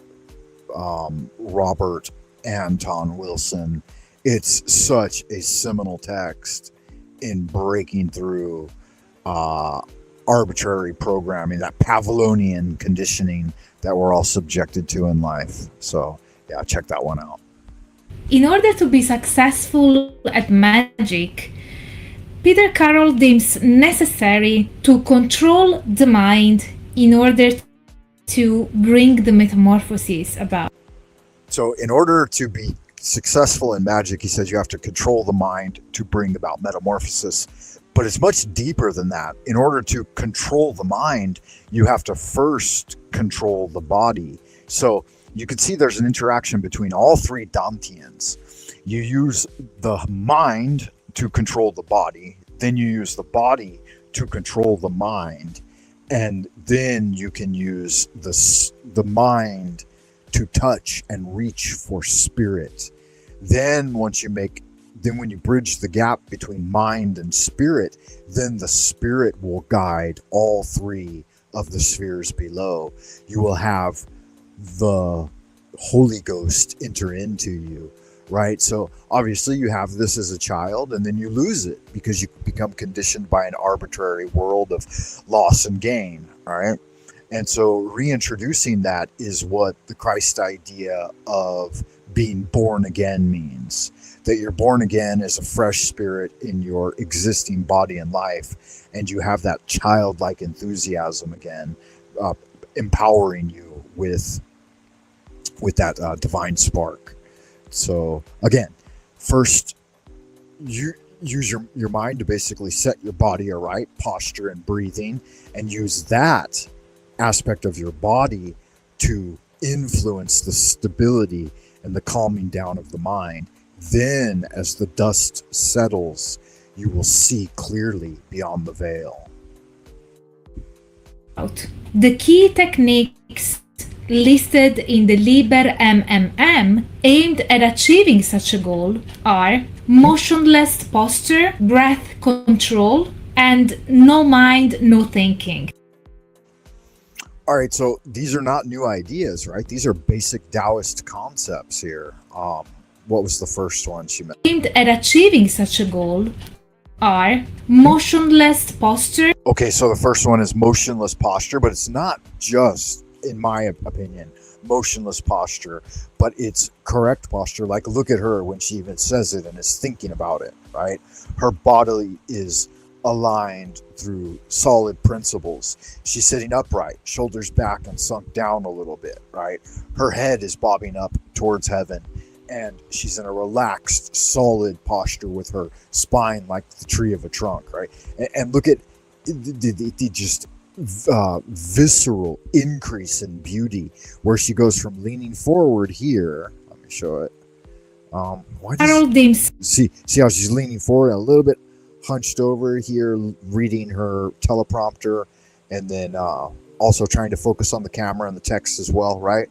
Robert Anton Wilson. It's such a seminal text in breaking through arbitrary programming, that Pavlovian conditioning that we're all subjected to in life. So yeah, check that one out. In order to be successful at magic, Peter Carroll deems necessary to control the mind in order to bring the metamorphosis about. So in order to be successful in magic, he says you have to control the mind to bring about metamorphosis. But it's much deeper than that. In order to control the mind, you have to first control the body. So you can see there's an interaction between all three Danteans. You use the mind to control the body, then you use the body to control the mind, and then you can use the mind to touch and reach for spirit. Then once you make Then when you bridge the gap between mind and spirit, then the spirit will guide all three of the spheres below. You will have the Holy Ghost enter into you, right? So obviously you have this as a child, and then you lose it because you become conditioned by an arbitrary world of loss and gain, all right? And so reintroducing that is what the Christ idea of being born again means. That you're born again as a fresh spirit in your existing body and life, and you have that childlike enthusiasm again, empowering you with that divine spark. So again, first you use your mind to basically set your body aright, posture and breathing, and use that aspect of your body to influence the stability and the calming down of the mind. Then as the dust settles, you will see clearly beyond the veil. The key techniques listed in the Liber MMM aimed at achieving such a goal are motionless posture, breath control, and no mind, no thinking. All right, so these are not new ideas, right? These are basic Taoist concepts here. What was the first one she mentioned? Aimed at achieving such a goal are motionless posture. Okay, so the first one is motionless posture, but it's not just, in my opinion, motionless posture, but it's correct posture. Like, look at her when she even says it and is thinking about it, right? Her body is aligned through solid principles. She's sitting upright, shoulders back and sunk down a little bit, right? Her head is bobbing up towards heaven, and she's in a relaxed, solid posture with her spine like the tree of a trunk, right? And look at the just visceral increase in beauty, where she goes from leaning forward here. Let me show it. See how she's leaning forward a little bit, hunched over here, reading her teleprompter, and then also trying to focus on the camera and the text as well, right?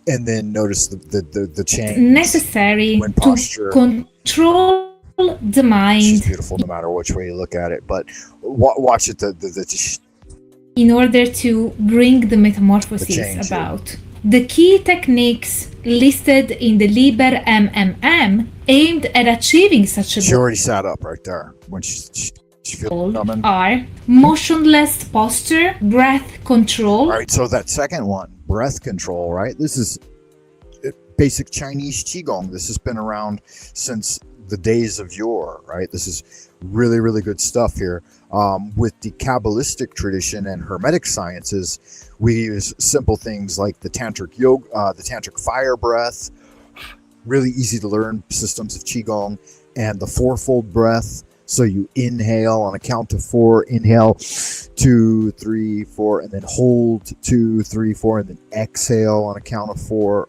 And then notice the change necessary when posture, to control the mind. She's beautiful no matter which way you look at it, but watch it. In order to bring the metamorphosis about. The key techniques listed in the Liber MMM aimed at achieving such a goal. She already sat up right there when she feels coming. Are motionless posture, breath control. All right, so that second one, breath control, right? This is basic Chinese Qigong. This has been around since the days of yore, right? This is really, really good stuff here. With the Kabbalistic tradition and Hermetic sciences, we use simple things like the Tantric yoga, the Tantric fire breath, really easy to learn systems of Qigong, and the fourfold breath. So you inhale on a count of 4, inhale 2, 3, 4, and then hold 2, 3, 4, and then exhale on a count of 4.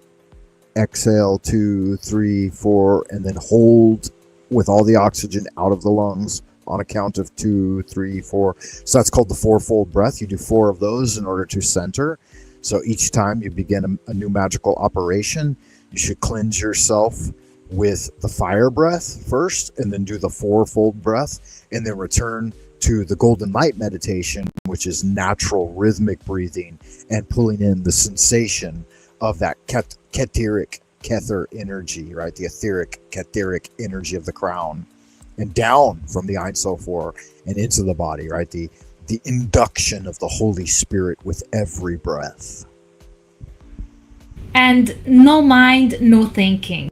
Exhale 2, 3, 4, and then hold with all the oxygen out of the lungs on a count of 2, 3, 4. So that's called the fourfold breath. You do 4 of those in order to center. So each time you begin a new magical operation, you should cleanse yourself with the fire breath first, and then do the fourfold breath, and then return to the golden light meditation, which is natural rhythmic breathing and pulling in the sensation of that kether energy, right? The etheric energy of the crown, and down from the Ein Sof and into the body, right? The induction of the Holy Spirit with every breath. And no mind, no thinking.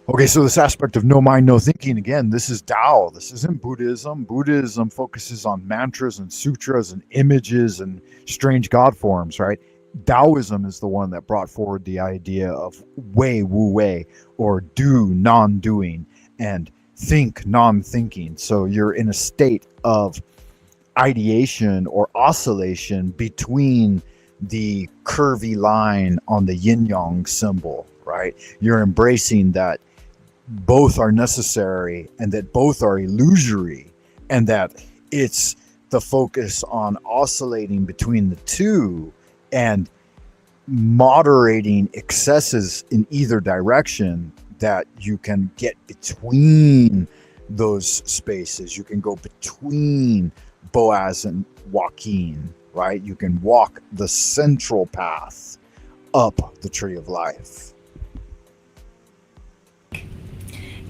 Okay, so this aspect of no mind, no thinking, again, this is Tao. This isn't Buddhism. Buddhism focuses on mantras and sutras and images and strange god forms, right? Taoism is the one that brought forward the idea of wei wu wei, or do non-doing and think non-thinking. So you're in a state of ideation or oscillation between the curvy line on the yin-yang symbol, right? You're embracing that both are necessary and that both are illusory, and that it's the focus on oscillating between the two and moderating excesses in either direction that you can get between those spaces. You can go between Boaz and Joaquin, right? You can walk the central path up the tree of life.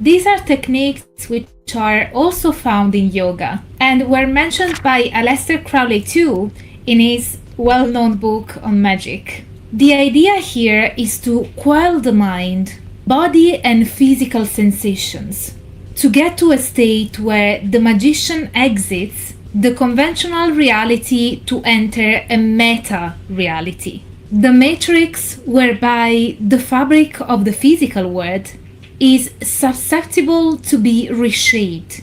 These are techniques which are also found in yoga and were mentioned by Aleister Crowley too in his well-known book on magic. The idea here is to quell the mind, body and physical sensations, to get to a state where the magician exits the conventional reality to enter a meta-reality, the matrix whereby the fabric of the physical world is susceptible to be reshaped.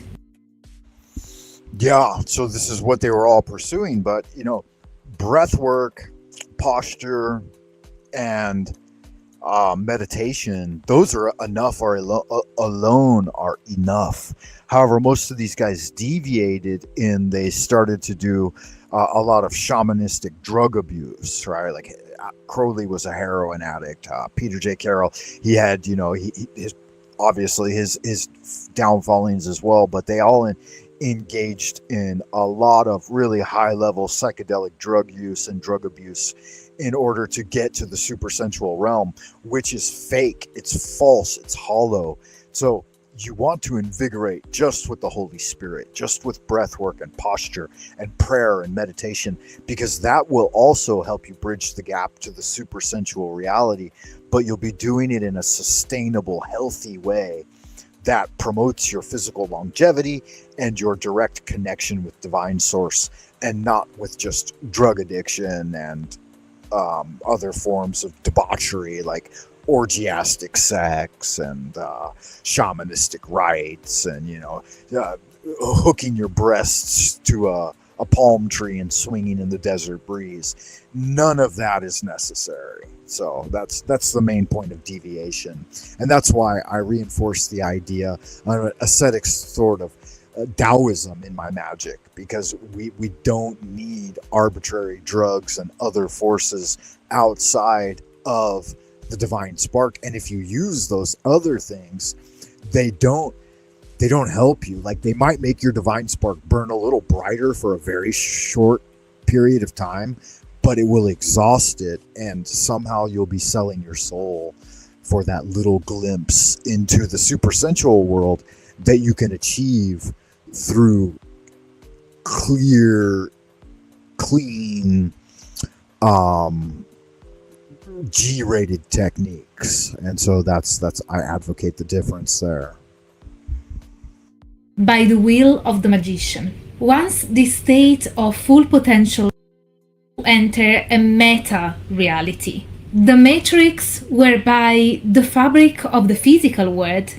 Yeah, so this is what they were all pursuing, but breath work, posture, and meditation, those are enough, or alone are enough. However, most of these guys deviated and they started to do a lot of shamanistic drug abuse, right? Like Crowley was a heroin addict. Peter J. Carroll, he had, his obviously his downfallings as well, but they all engaged in a lot of really high level psychedelic drug use and drug abuse in order to get to the supersensual realm, which is fake, it's false, it's hollow. So you want to invigorate just with the Holy Spirit, just with breath work and posture and prayer and meditation, because that will also help you bridge the gap to the supersensual reality, but you'll be doing it in a sustainable, healthy way that promotes your physical longevity and your direct connection with divine source, and not with just drug addiction and other forms of debauchery like orgiastic sex and shamanistic rites and hooking your breasts to a palm tree and swinging in the desert breeze. None of that is necessary. So that's the main point of deviation, and that's why I reinforce the idea of an ascetic sort of Taoism in my magic, because we don't need arbitrary drugs and other forces outside of the divine spark. And if you use those other things, they don't help you. Like, they might make your divine spark burn a little brighter for a very short period of time, but it will exhaust it, and somehow you'll be selling your soul for that little glimpse into the supersensual world that you can achieve through clear, clean, G-rated techniques. And so that's I advocate the difference there. By the will of the magician. Once this state of full potential enter a meta-reality, the matrix whereby the fabric of the physical world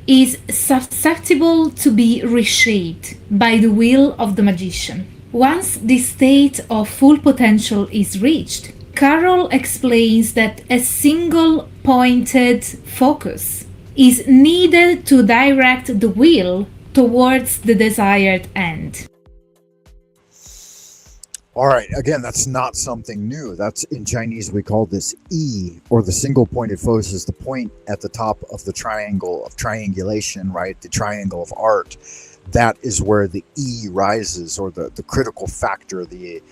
is susceptible to be reshaped by the will of the magician. Once this state of full potential is reached, Carroll explains that a single pointed focus is needed to direct the will towards the desired end. All right, again, that's not something new. That's, in Chinese, we call this E, or the single pointed focus, is the point at the top of the triangle of triangulation, right? The triangle of art. That is where the E rises, or the critical factor, the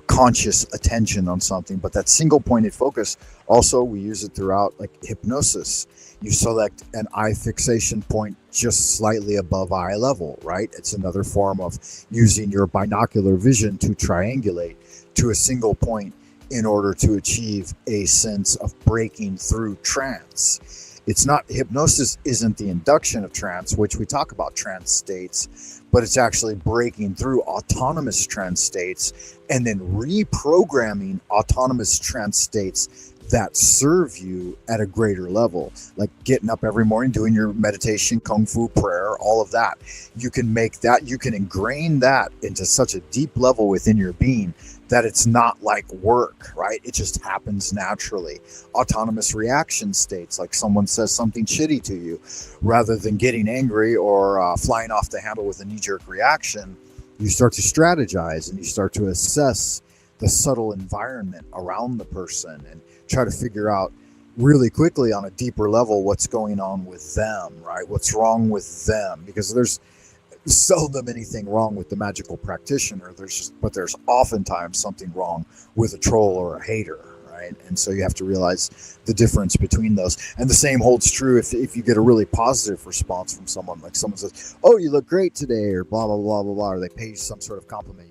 conscious attention on something. But that single pointed focus, also we use it throughout, like hypnosis. You select an eye fixation point just slightly above eye level, right? It's another form of using your binocular vision to triangulate to a single point in order to achieve a sense of breaking through trance. It's not, hypnosis isn't the induction of trance, which we talk about trance states, but it's actually breaking through autonomous trance states and then reprogramming autonomous trance states that serve you at a greater level, like getting up every morning, doing your meditation, kung fu, prayer, all of that. You can make that, you can ingrain that into such a deep level within your being that it's not like work, right? It just happens naturally. Autonomous reaction states, like someone says something shitty to you, rather than getting angry or flying off the handle with a knee-jerk reaction, you start to strategize and you start to assess the subtle environment around the person and try to figure out really quickly on a deeper level what's going on with them, right? What's wrong with them? Because there's seldom anything wrong with the magical practitioner. But there's oftentimes something wrong with a troll or a hater, right? And so you have to realize the difference between those. And the same holds true if you get a really positive response from someone, like someone says, "Oh, you look great today," or blah blah blah blah blah, or they pay you some sort of compliment.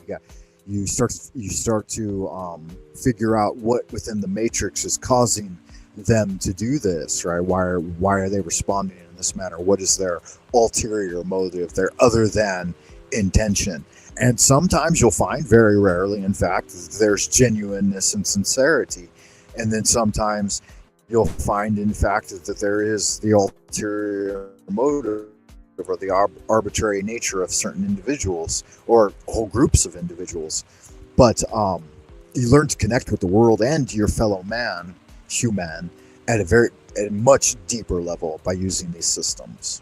You start to figure out what within the matrix is causing them to do this, right? Why are they responding in this manner? What is their ulterior motive there other than intention? And sometimes you'll find, very rarely in fact, there's genuineness and sincerity. And then sometimes you'll find in fact that there is the ulterior motive or the arbitrary nature of certain individuals or whole groups of individuals. But you learn to connect with the world and your fellow man, human, at a much deeper level by using these systems.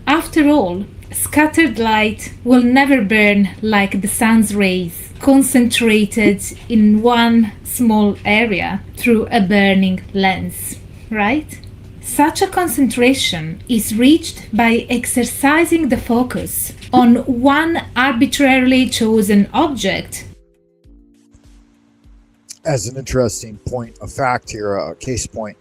After all, scattered light will never burn like the sun's rays, concentrated in one small area through a burning lens, right? Such a concentration is reached by exercising the focus on one arbitrarily chosen object. As an interesting point of fact here, a case point,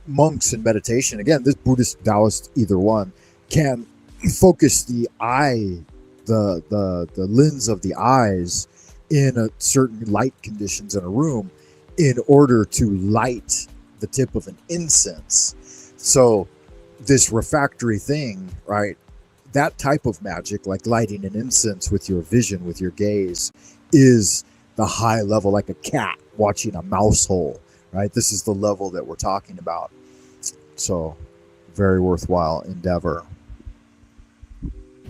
monks in meditation, again, this Buddhist, Taoist, either one, can focus the eye, the lens of the eyes in a certain light conditions in a room in order to light the tip of an incense. So this refractory thing, right, that type of magic, like lighting an incense with your vision, with your gaze, is the high level, like a cat watching a mouse hole, right? This is the level that we're talking about. So very worthwhile endeavor.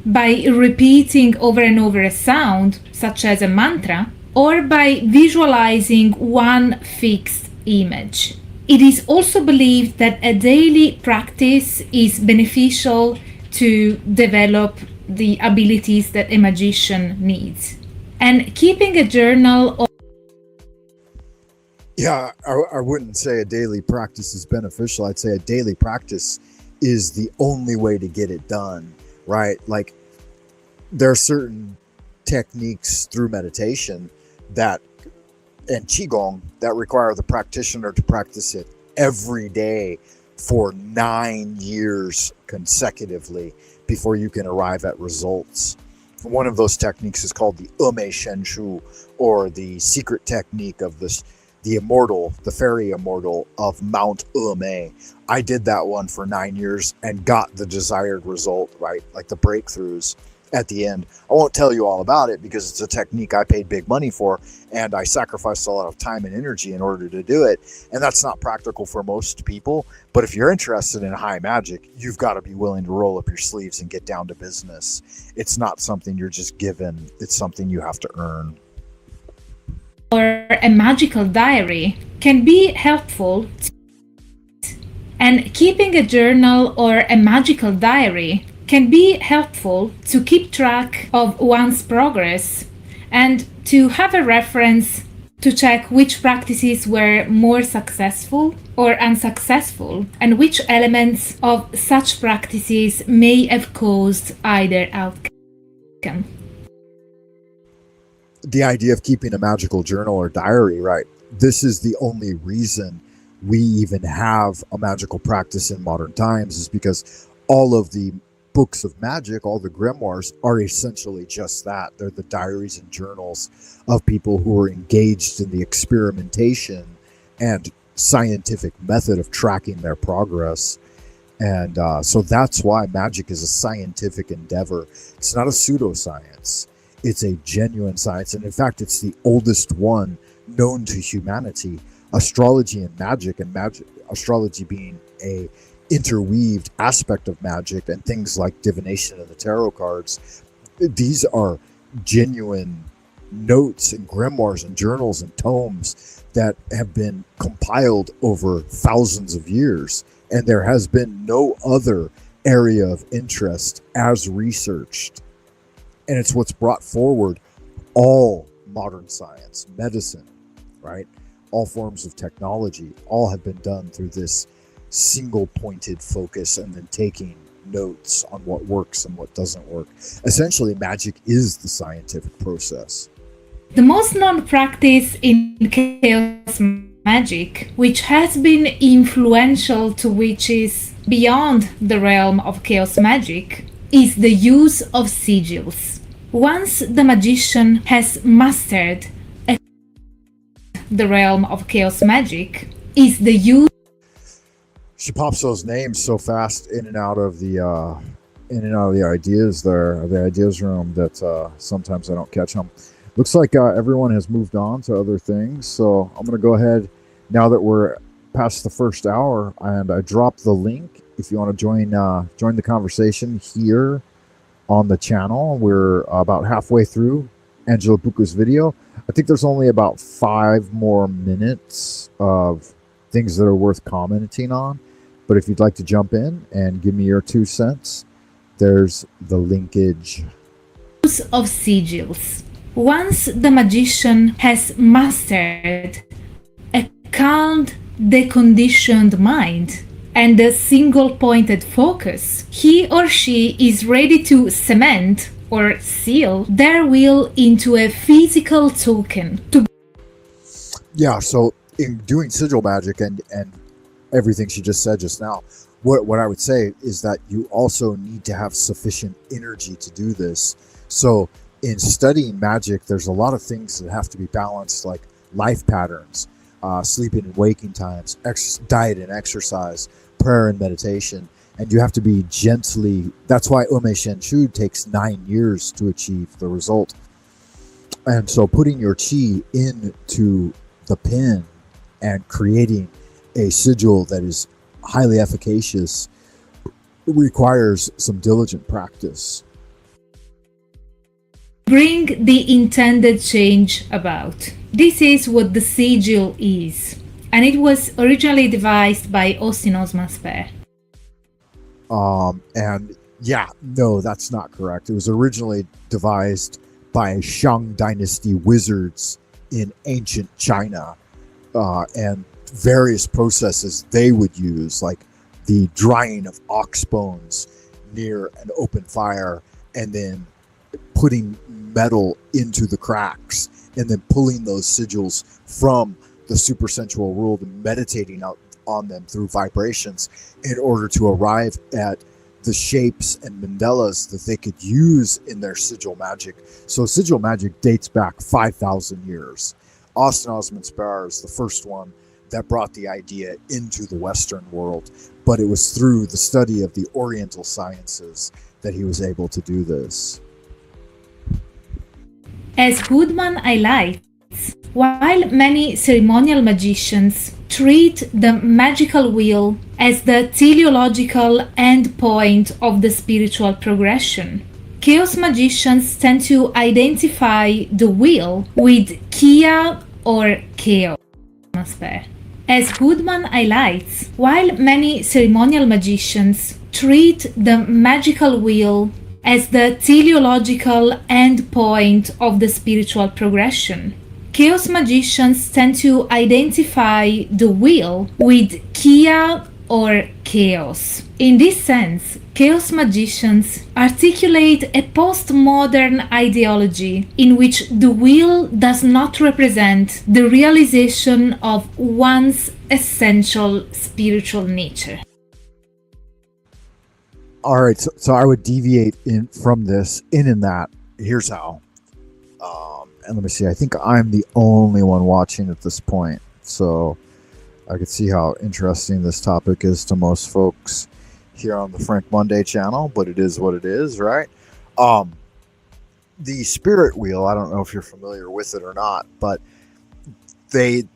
By repeating over and over a sound, such as a mantra, or by visualizing one fixed image. It is also believed that a daily practice is beneficial to develop the abilities that a magician needs. And keeping a journal. Yeah, I wouldn't say a daily practice is beneficial. I'd say a daily practice is the only way to get it done, right? Like, there are certain techniques through meditation and Qigong that require the practitioner to practice it every day for 9 years consecutively before you can arrive at results. One of those techniques is called the Umei Shenshu, or the secret technique of the immortal, the fairy immortal of Mount Umei. I did that one for 9 years and got the desired result, right? Like the breakthroughs at the end. I won't tell you all about it because it's a technique I paid big money for, and I sacrificed a lot of time and energy in order to do it. And that's not practical for most people. But if you're interested in high magic, you've got to be willing to roll up your sleeves and get down to business. It's not something you're just given. It's something you have to earn. Or a magical diary can be helpful. And keeping a journal or a magical diary can be helpful to keep track of one's progress and to have a reference to check which practices were more successful or unsuccessful and which elements of such practices may have caused either outcome. The idea of keeping a magical journal or diary, right? This is the only reason we even have a magical practice in modern times, is because all of the books of magic, all the grimoires, are essentially just that. They're the diaries and journals of people who are engaged in the experimentation and scientific method of tracking their progress. And so that's why magic is a scientific endeavor. It's not a pseudoscience. It's a genuine science. And in fact, it's the oldest one known to humanity. Astrology and magic astrology being a interweaved aspect of magic, and things like divination and the tarot cards, these are genuine notes and grimoires and journals and tomes that have been compiled over thousands of years, and there has been no other area of interest as researched. And it's what's brought forward all modern science, medicine, right? all forms of technology, all have been done through this single pointed focus and then taking notes on what works and what doesn't work. Essentially, magic is the scientific process. The most known practice in chaos magic, which has been influential to witches beyond the realm of chaos magic, is the use of sigils. Once the magician has mastered the realm of chaos magic, is the use. She pops those names so fast in and out of the ideas there, the ideas room, that sometimes I don't catch them. Looks like everyone has moved on to other things, so I'm going to go ahead now that we're past the first hour, and I dropped the link if you want to join the conversation here on the channel. We're about halfway through Angela Bucca's video. I think there's only about 5 more minutes of things that are worth commenting on, but if you'd like to jump in and give me your 2 cents, there's the linkage. Use of sigils. Once the magician has mastered a calmed, deconditioned mind and a single-pointed focus, he or she is ready to cement or seal their will into a physical token. Yeah, so in doing sigil magic and everything she just said just now, what I would say is that you also need to have sufficient energy to do this. So in studying magic, there's a lot of things that have to be balanced, like life patterns, sleeping and waking times, diet and exercise, prayer and meditation. And you have to be gently, that's why Ume Shenshu takes 9 years to achieve the result. And so putting your chi into the pen and creating a sigil that is highly efficacious requires some diligent practice. Bring the intended change about. This is what the sigil is, and it was originally devised by Austin Osman Spare. And yeah, no, that's not correct. It was originally devised by Shang Dynasty wizards in ancient China, and various processes they would use, like the drying of ox bones near an open fire, and then putting metal into the cracks, and then pulling those sigils from the supersensual world and meditating out on them through vibrations in order to arrive at the shapes and mandalas that they could use in their sigil magic. So sigil magic dates back 5,000 years. Austin Osman Spare is the first one that brought the idea into the Western world, but it was through the study of the Oriental sciences that he was able to do this. As Goodman highlights, while many ceremonial magicians treat the magical wheel as the teleological endpoint of the spiritual progression, chaos magicians tend to identify the wheel with Kia or chaos. As Goodman highlights, while many ceremonial magicians treat the magical wheel as the teleological endpoint of the spiritual progression, chaos magicians tend to identify the wheel with Kia or chaos. In this sense, chaos magicians articulate a postmodern ideology in which the wheel does not represent the realization of one's essential spiritual nature. All right, so I would deviate from this in that. Here's how. And let me see. I think I'm the only one watching at this point, so I could see how interesting this topic is to most folks here on the Frank Monday channel. But it is what it is, right? The spirit wheel. I don't know if you're familiar with it or not, but the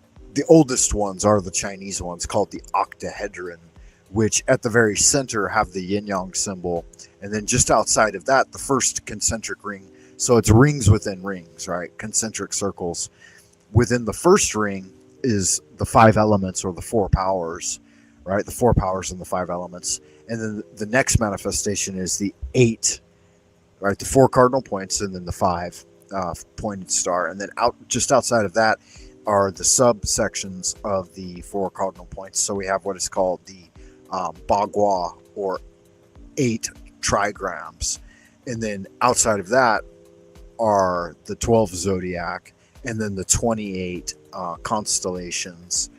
oldest ones are the Chinese ones called the octahedron, which at the very center have the yin-yang symbol, and then just outside of that, the first concentric ring. So it's rings within rings, right? Concentric circles. Within the first ring is the 5 elements, or the 4 powers, right? The 4 powers and the 5 elements. And then the next manifestation is the 8, right? The 4 cardinal points, and then the 5 pointed star. And then just outside of that are the subsections of the four cardinal points. So we have what is called the Bagua, or 8 trigrams. And then outside of that are the 12 zodiac, and then the 28 constellations,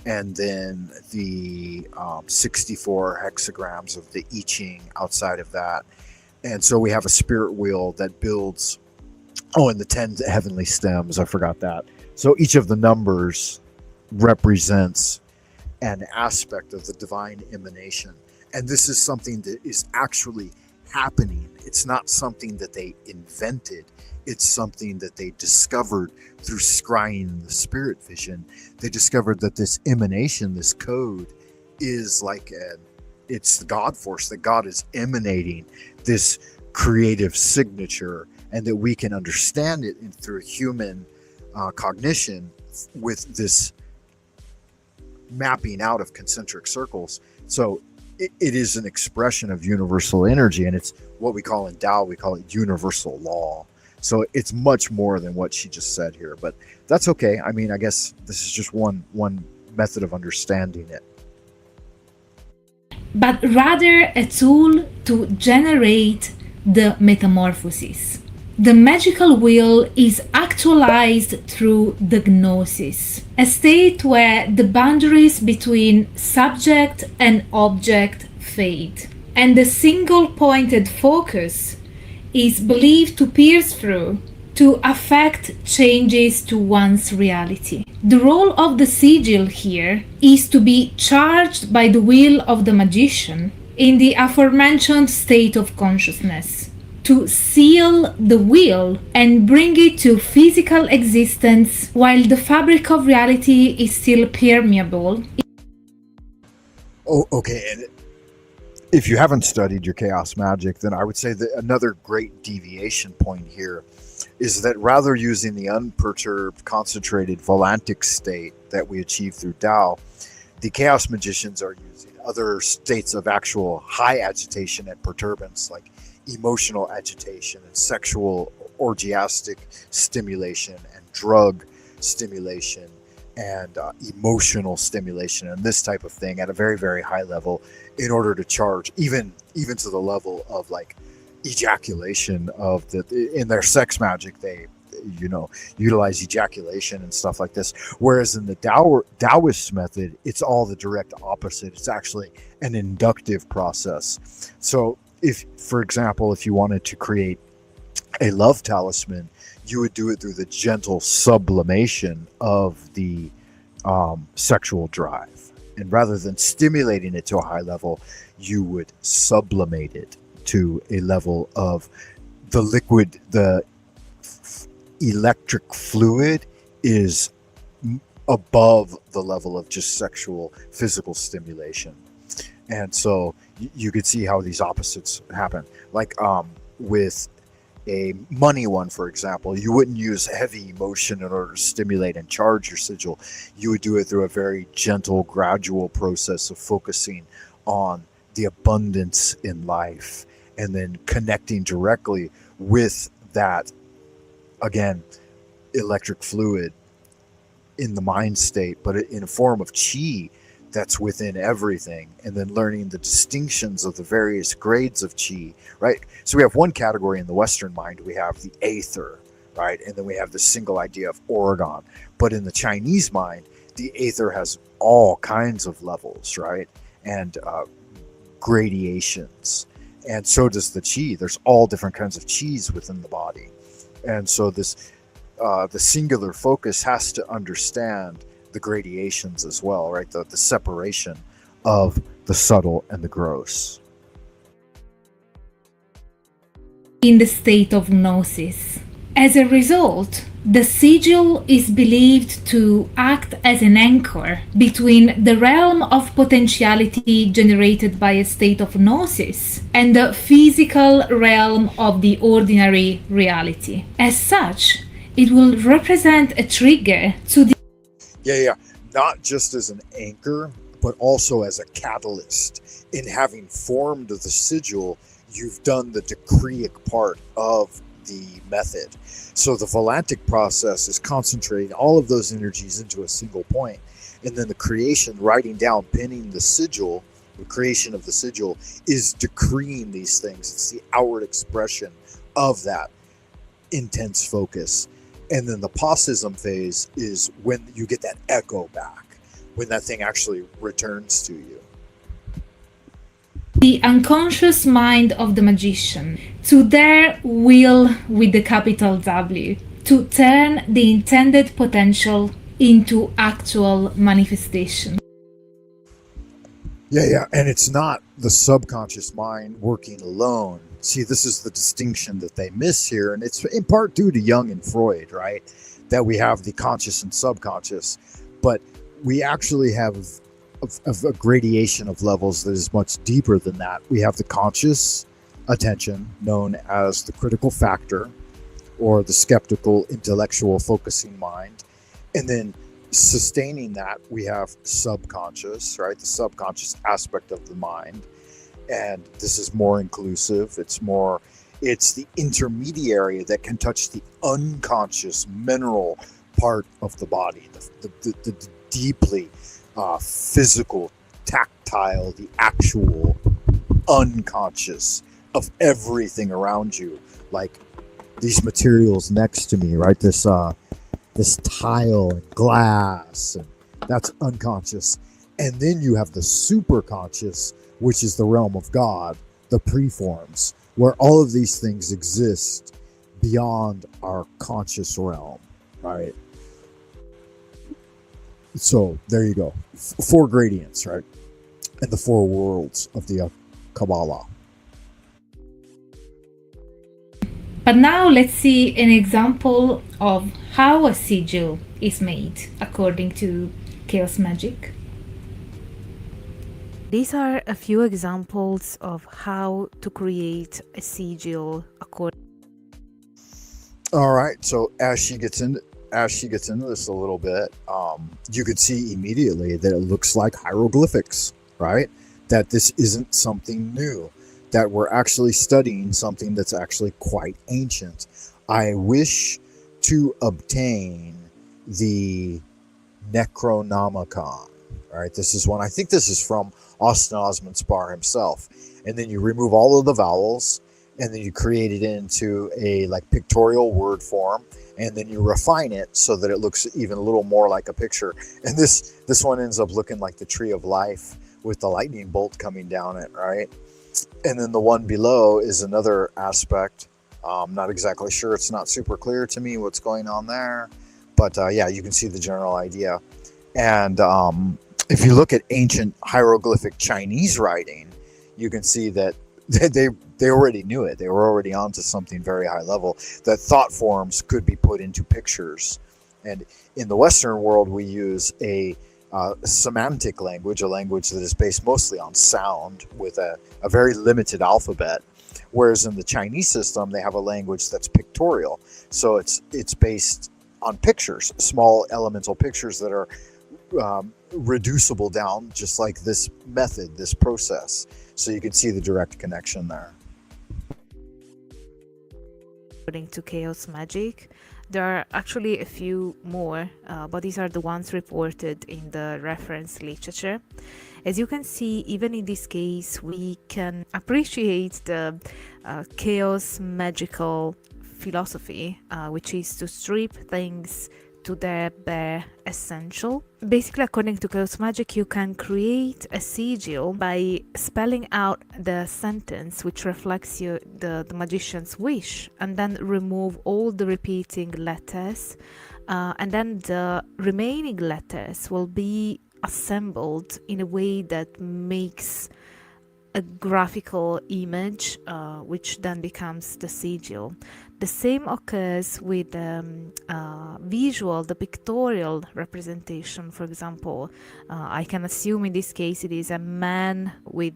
and then the 64 hexagrams of the I Ching outside of that. And so we have a spirit wheel that builds, and the 10 heavenly stems, I forgot that. So each of the numbers represents an aspect of the divine emanation. And this is something that is actually happening. It's not something that they invented. It's something that they discovered through scrying the spirit vision. They discovered that this emanation, this code, is like it's the God force, that God is emanating this creative signature, and that we can understand it through human cognition with this mapping out of concentric circles. So it is an expression of universal energy, and it's what we call in Tao, we call it universal law. So it's much more than what she just said here, but that's okay. I mean, I guess this is just one method of understanding it. But rather a tool to generate the metamorphosis. The magical wheel is actualized through the gnosis, a state where the boundaries between subject and object fade, and the single-pointed focus is believed to pierce through to affect changes to one's reality. The role of the sigil here is to be charged by the will of the magician in the aforementioned state of consciousness, to seal the wheel and bring it to physical existence while the fabric of reality is still permeable. Oh, okay. And if you haven't studied your chaos magic, then I would say that another great deviation point here is that rather using the unperturbed, concentrated volantic state that we achieve through Tao, the chaos magicians are using other states of actual high agitation and perturbance, like emotional agitation and sexual orgiastic stimulation and drug stimulation and emotional stimulation and this type of thing at a very, very high level in order to charge even to the level of like ejaculation of in their sex magic. They utilize ejaculation and stuff like this, whereas in the Taoist method it's all the direct opposite. It's actually an inductive process. So if, for example, if you wanted to create a love talisman, you would do it through the gentle sublimation of the sexual drive, and rather than stimulating it to a high level, you would sublimate it to a level of the liquid. The electric fluid is above the level of just sexual physical stimulation. And so you could see how these opposites happen. Like with a money one, for example, you wouldn't use heavy emotion in order to stimulate and charge your sigil. You would do it through a very gentle, gradual process of focusing on the abundance in life and then connecting directly with that, again, electric fluid in the mind state, but in a form of chi that's within everything, and then learning the distinctions of the various grades of chi, right? So we have one category in the Western mind, we have the aether, right? And then we have the single idea of Oregon. But in the Chinese mind, the aether has all kinds of levels, right? And gradations. And so does the chi. There's all different kinds of chis within the body. And so this, the singular focus has to understand the gradations as well, right? The separation of the subtle and the gross. In the state of gnosis. As a result, the sigil is believed to act as an anchor between the realm of potentiality generated by a state of gnosis and the physical realm of the ordinary reality. As such, it will represent a trigger to the not just as an anchor, but also as a catalyst. In having formed the sigil, you've done the decreic part of the method. So the volantic process is concentrating all of those energies into a single point, and then the creation, writing down, pinning the sigil, the creation of the sigil is decreeing these things. It's the outward expression of that intense focus. And then the paucism phase is when you get that echo back, when that thing actually returns to you. The unconscious mind of the magician, to their will with the capital W, to turn the intended potential into actual manifestation. Yeah. And it's not the subconscious mind working alone. See, this is the distinction that they miss here. And it's in part due to Jung and Freud, right? That we have the conscious and subconscious. But we actually have a gradation of levels that is much deeper than that. We have the conscious attention, known as the critical factor, or the skeptical, intellectual, focusing mind. And then sustaining that, we have subconscious, right? The subconscious aspect of the mind. And this is more inclusive. It's the intermediary that can touch the unconscious mineral part of the body, the deeply physical, tactile, the actual unconscious of everything around you. Like these materials next to me, right? This tile and glass, and that's unconscious. And then you have the superconscious, which is the realm of God, the preforms, where all of these things exist beyond our conscious realm, right? So there you go. 4 gradients, right? And the 4 worlds of the Kabbalah. But now let's see an example of how a sigil is made according to chaos magic. These are a few examples of how to create a sigil according. All right. So as she gets into this a little bit, you could see immediately that it looks like hieroglyphics, right? That this isn't something new, that we're actually studying something that's actually quite ancient. I wish to obtain the Necronomicon, right? This is one, I think this is from Austin Osman Spar himself. And then you remove all of the vowels, and then you create it into a like pictorial word form, and then you refine it so that it looks even a little more like a picture. And this one ends up looking like the tree of life with the lightning bolt coming down it, right? And then the one below is another aspect. I'm not exactly sure. It's not super clear to me what's going on there. But yeah, you can see the general idea. And if you look at ancient hieroglyphic Chinese writing, you can see that they already knew it. They were already onto something very high level, that thought forms could be put into pictures. And in the Western world, we use a semantic language, a language that is based mostly on sound with a very limited alphabet. Whereas in the Chinese system, they have a language that's pictorial. So it's based on pictures, small elemental pictures that are reducible down, just like this method, this process. So you can see the direct connection there. According to chaos magic, there are actually a few more, but these are the ones reported in the reference literature. As you can see, even in this case, we can appreciate the chaos magical philosophy, which is to strip things to their bare essential. Basically, according to chaos magic, you can create a sigil by spelling out the sentence which reflects the magician's wish, and then remove all the repeating letters, and then the remaining letters will be assembled in a way that makes a graphical image, which then becomes the sigil. The same occurs with the pictorial representation. For example, I can assume in this case it is a man with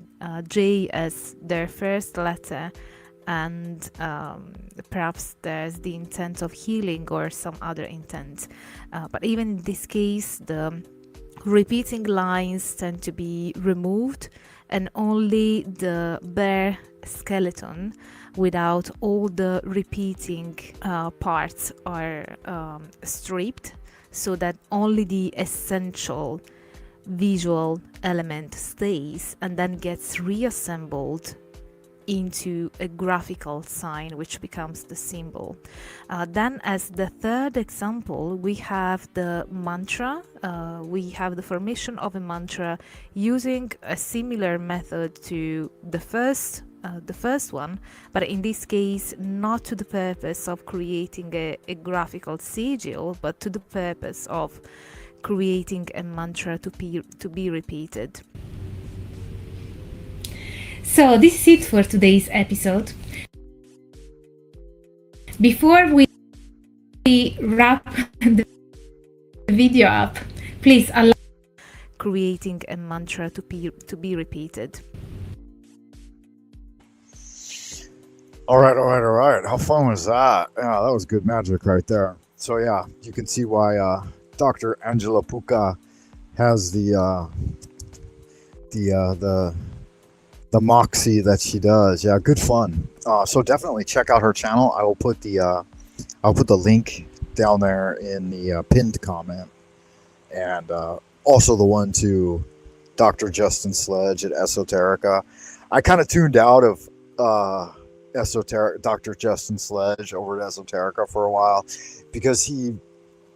J as their first letter, and perhaps there's the intent of healing or some other intent. But even in this case, the repeating lines tend to be removed, and only the bare skeleton without all the repeating parts are stripped, so that only the essential visual element stays and then gets reassembled into a graphical sign which becomes the symbol. Then as the third example, we have the mantra. We have the formation of a mantra using a similar method to the first one, but in this case not to the purpose of creating a graphical sigil, but to the purpose of creating a mantra to be repeated. So this is it for today's episode. Before we wrap the video up, please allow creating a mantra to be repeated. All right. How fun was that? Yeah, that was good magic right there. So yeah, you can see why Dr. Angela Puka has the moxie that she does. Yeah, good fun. So definitely check out her channel. I will put the link down there in the pinned comment, and also the one to Dr. Justin Sledge at Esoterica. I kind of tuned out of Dr. Justin Sledge over at Esoterica for a while because he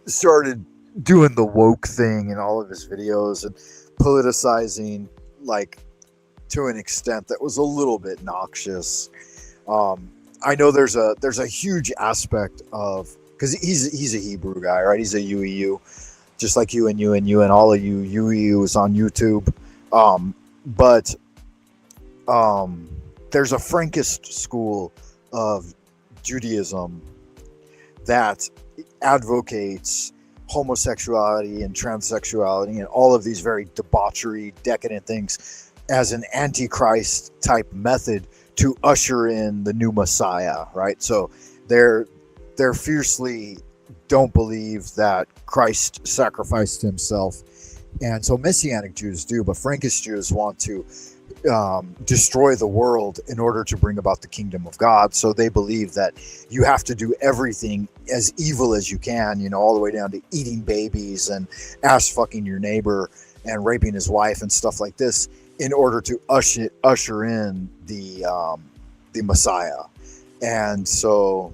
started doing the woke thing in all of his videos and politicizing like to an extent that was a little bit noxious. I know there's a huge aspect of, because he's a Hebrew guy, right? He's a UEU, just like you and all of you UEUs on YouTube. But there's a Frankist school of Judaism that advocates homosexuality and transsexuality and all of these very debauchery, decadent things as an antichrist type method to usher in the new Messiah, right? So they're fiercely don't believe that Christ sacrificed himself. And so Messianic Jews do, but Frankist Jews want to destroy the world in order to bring about the kingdom of God. So they believe that you have to do everything as evil as you can, you know, all the way down to eating babies and ass fucking your neighbor and raping his wife and stuff like this in order to usher in the Messiah. And so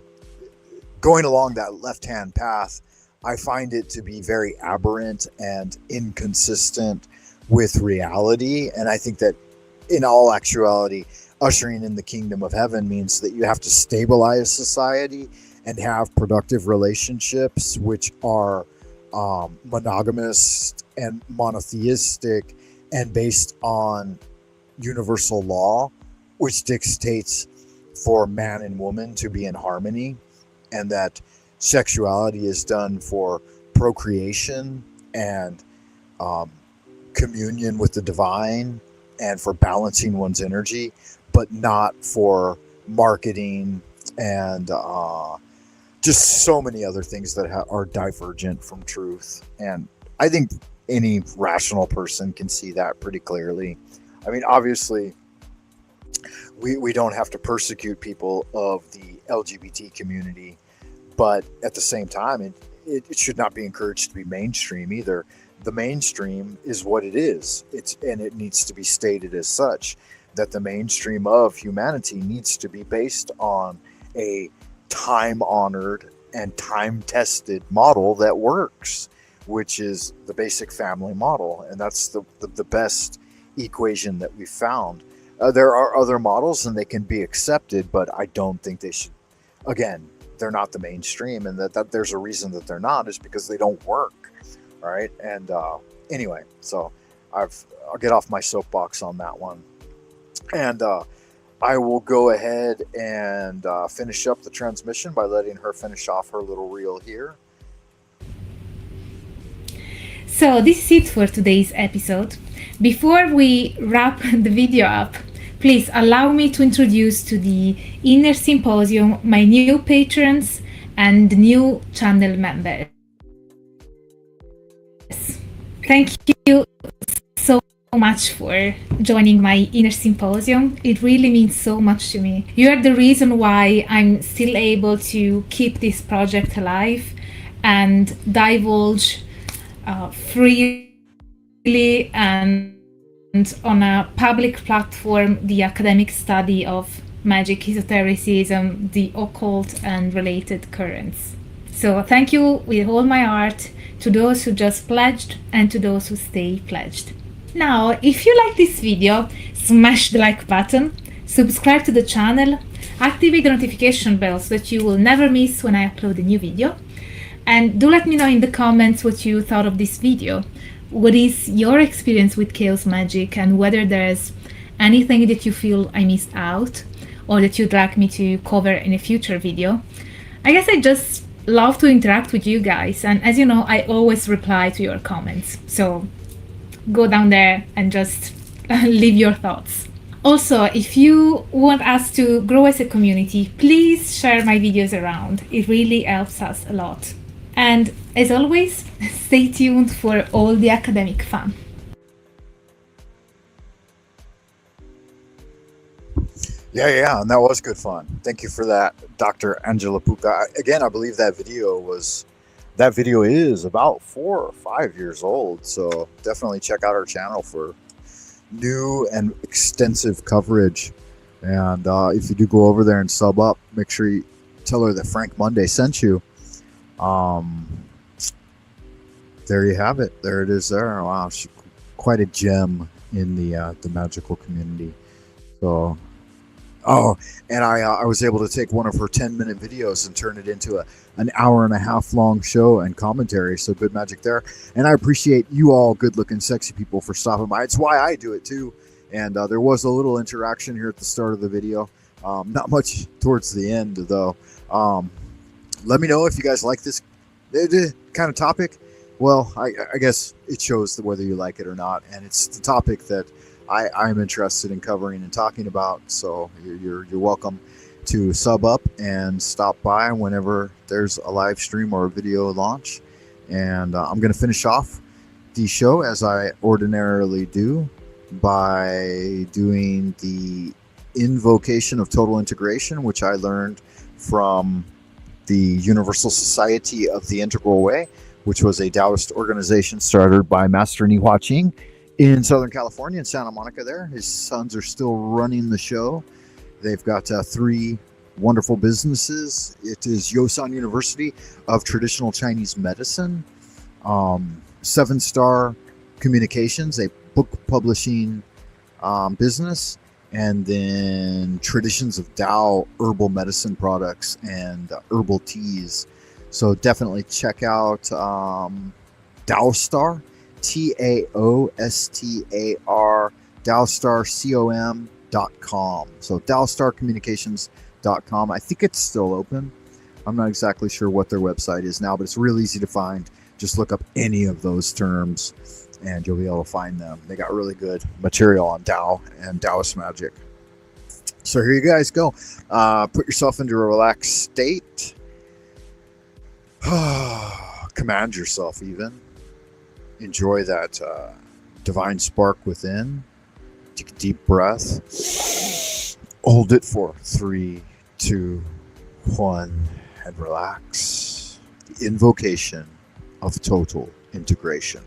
going along that left-hand path, I find it to be very aberrant and inconsistent with reality. And I think that in all actuality, ushering in the kingdom of heaven means that you have to stabilize society and have productive relationships which are monogamous and monotheistic and based on universal law, which dictates for man and woman to be in harmony, and that sexuality is done for procreation and communion with the divine and for balancing one's energy, but not for marketing and just so many other things that are divergent from truth. And I think any rational person can see that pretty clearly. I mean, obviously, we don't have to persecute people of the LGBT community, but at the same time, it should not be encouraged to be mainstream either. The mainstream is what it is. And it needs to be stated as such, that the mainstream of humanity needs to be based on a time-honored and time-tested model that works, which is the basic family model. And that's the best equation that we found. There are other models and they can be accepted, but I don't think they should. Again, they're not the mainstream, and that there's a reason that they're not is because they don't work. Right. And anyway, so I'll get off my soapbox on that one. And I will go ahead and finish up the transmission by letting her finish off her little reel here. So this is it for today's episode. Before we wrap the video up, please allow me to introduce to the Inner Symposium my new patrons and new channel members. Thank you so much for joining my inner symposium. It really means so much to me. You are the reason why I'm still able to keep this project alive and divulge freely and on a public platform the academic study of magic, esotericism, the occult, and related currents. So thank you with all my heart to those who just pledged and to those who stay pledged. Now, if you like this video, smash the like button, subscribe to the channel, activate the notification bell so that you will never miss when I upload a new video. And do let me know in the comments what you thought of this video. What is your experience with chaos magic, and whether there's anything that you feel I missed out or that you'd like me to cover in a future video. I guess I just love to interact with you guys, and as you know, I always reply to your comments. So go down there and just leave your thoughts. Also, if you want us to grow as a community, please share my videos around. It really helps us a lot. And as always, stay tuned for all the academic fun. Yeah, and that was good fun. Thank you for that, Dr. Angela Puka. Again, I believe that video is about 4 or 5 years old, so definitely check out our channel for new and extensive coverage. And if you do go over there and sub up, make sure you tell her that Frank Monday sent you. There you have it. There it is there. Wow, she's quite a gem in the magical community. So, and I was able to take one of her 10-minute videos and turn it into an hour and a half long show and commentary. So good magic there. And I appreciate you all good-looking, sexy people for stopping by. It's why I do it too. And there was a little interaction here at the start of the video. Not much towards the end though. Let me know if you guys like this kind of topic. Well, I guess it shows whether you like it or not, and it's the topic that I'm interested in covering and talking about. So you're welcome to sub up and stop by whenever there's a live stream or a video launch. And I'm going to finish off the show as I ordinarily do by doing the invocation of total integration, which I learned from the Universal Society of the Integral Way, which was a Taoist organization started by Master Nihua Ching in Southern California, in Santa Monica there. His sons are still running the show. They've got 3 wonderful businesses. It is Yosan University of Traditional Chinese Medicine, 7-Star Communications, a book publishing business, and then Traditions of Tao herbal medicine products and herbal teas. So definitely check out Taostar, TAOSTAR, Taostarcom.com. So Taostarcommunications.com. I think it's still open. I'm not exactly sure what their website is now, but it's real easy to find. Just look up any of those terms and you'll be able to find them. They got really good material on Tao and Taoist magic. So here you guys go. Put yourself into a relaxed state. Command yourself even. Enjoy that divine spark within. Take a deep breath. Hold it for 3, 2, 1, and relax. The invocation of total integration.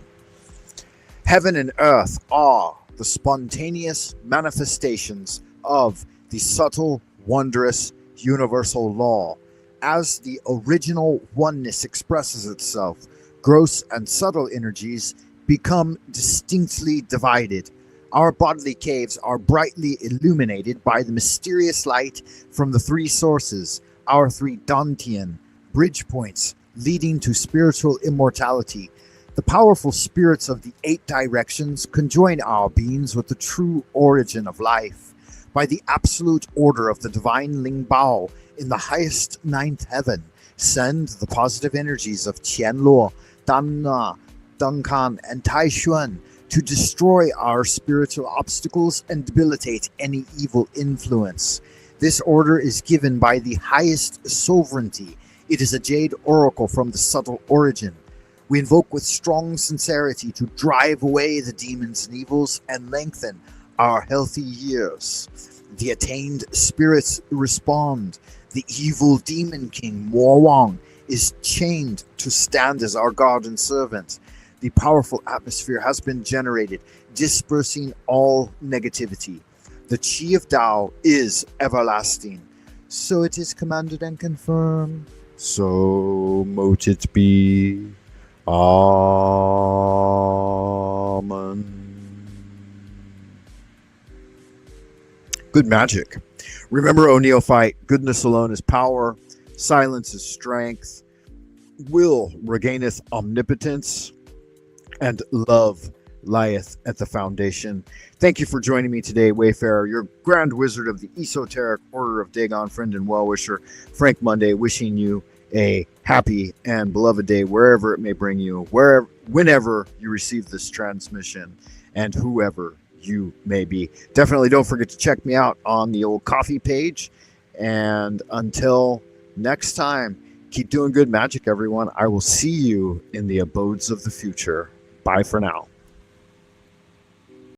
Heaven and earth are the spontaneous manifestations of the subtle, wondrous, universal law. As the original oneness expresses itself, gross and subtle energies become distinctly divided. Our bodily caves are brightly illuminated by the mysterious light from the 3 sources, our 3 Dantian bridge points leading to spiritual immortality. The powerful spirits of the 8 directions conjoin our beings with the true origin of life. By the absolute order of the divine Ling Bao in the highest 9th heaven, send the positive energies of Qianluo, Danna, Dengkan, and Taishuan to destroy our spiritual obstacles and debilitate any evil influence. This order is given by the highest sovereignty. It is a jade oracle from the subtle origin. We invoke with strong sincerity to drive away the demons and evils and lengthen our healthy years. The attained spirits respond. The evil demon king, Mo is chained to stand as our guard and servant. The powerful atmosphere has been generated, dispersing all negativity. The Chi of Tao is everlasting. So it is commanded and confirmed. So mote it be. Amen. Good magic. Remember, O neophyte, goodness alone is power, silence is strength, will regaineth omnipotence, and love lieth at the foundation. Thank you for joining me today, Wayfarer, your Grand Wizard of the Esoteric Order of Dagon, friend and well-wisher, Frank Monday, wishing you a happy and beloved day wherever it may bring you, whenever you receive this transmission, and whoever you may be. Definitely don't forget to check me out on the old coffee page. And until next time, keep doing good magic, everyone. I will see you in the abodes of the future. Bye for now.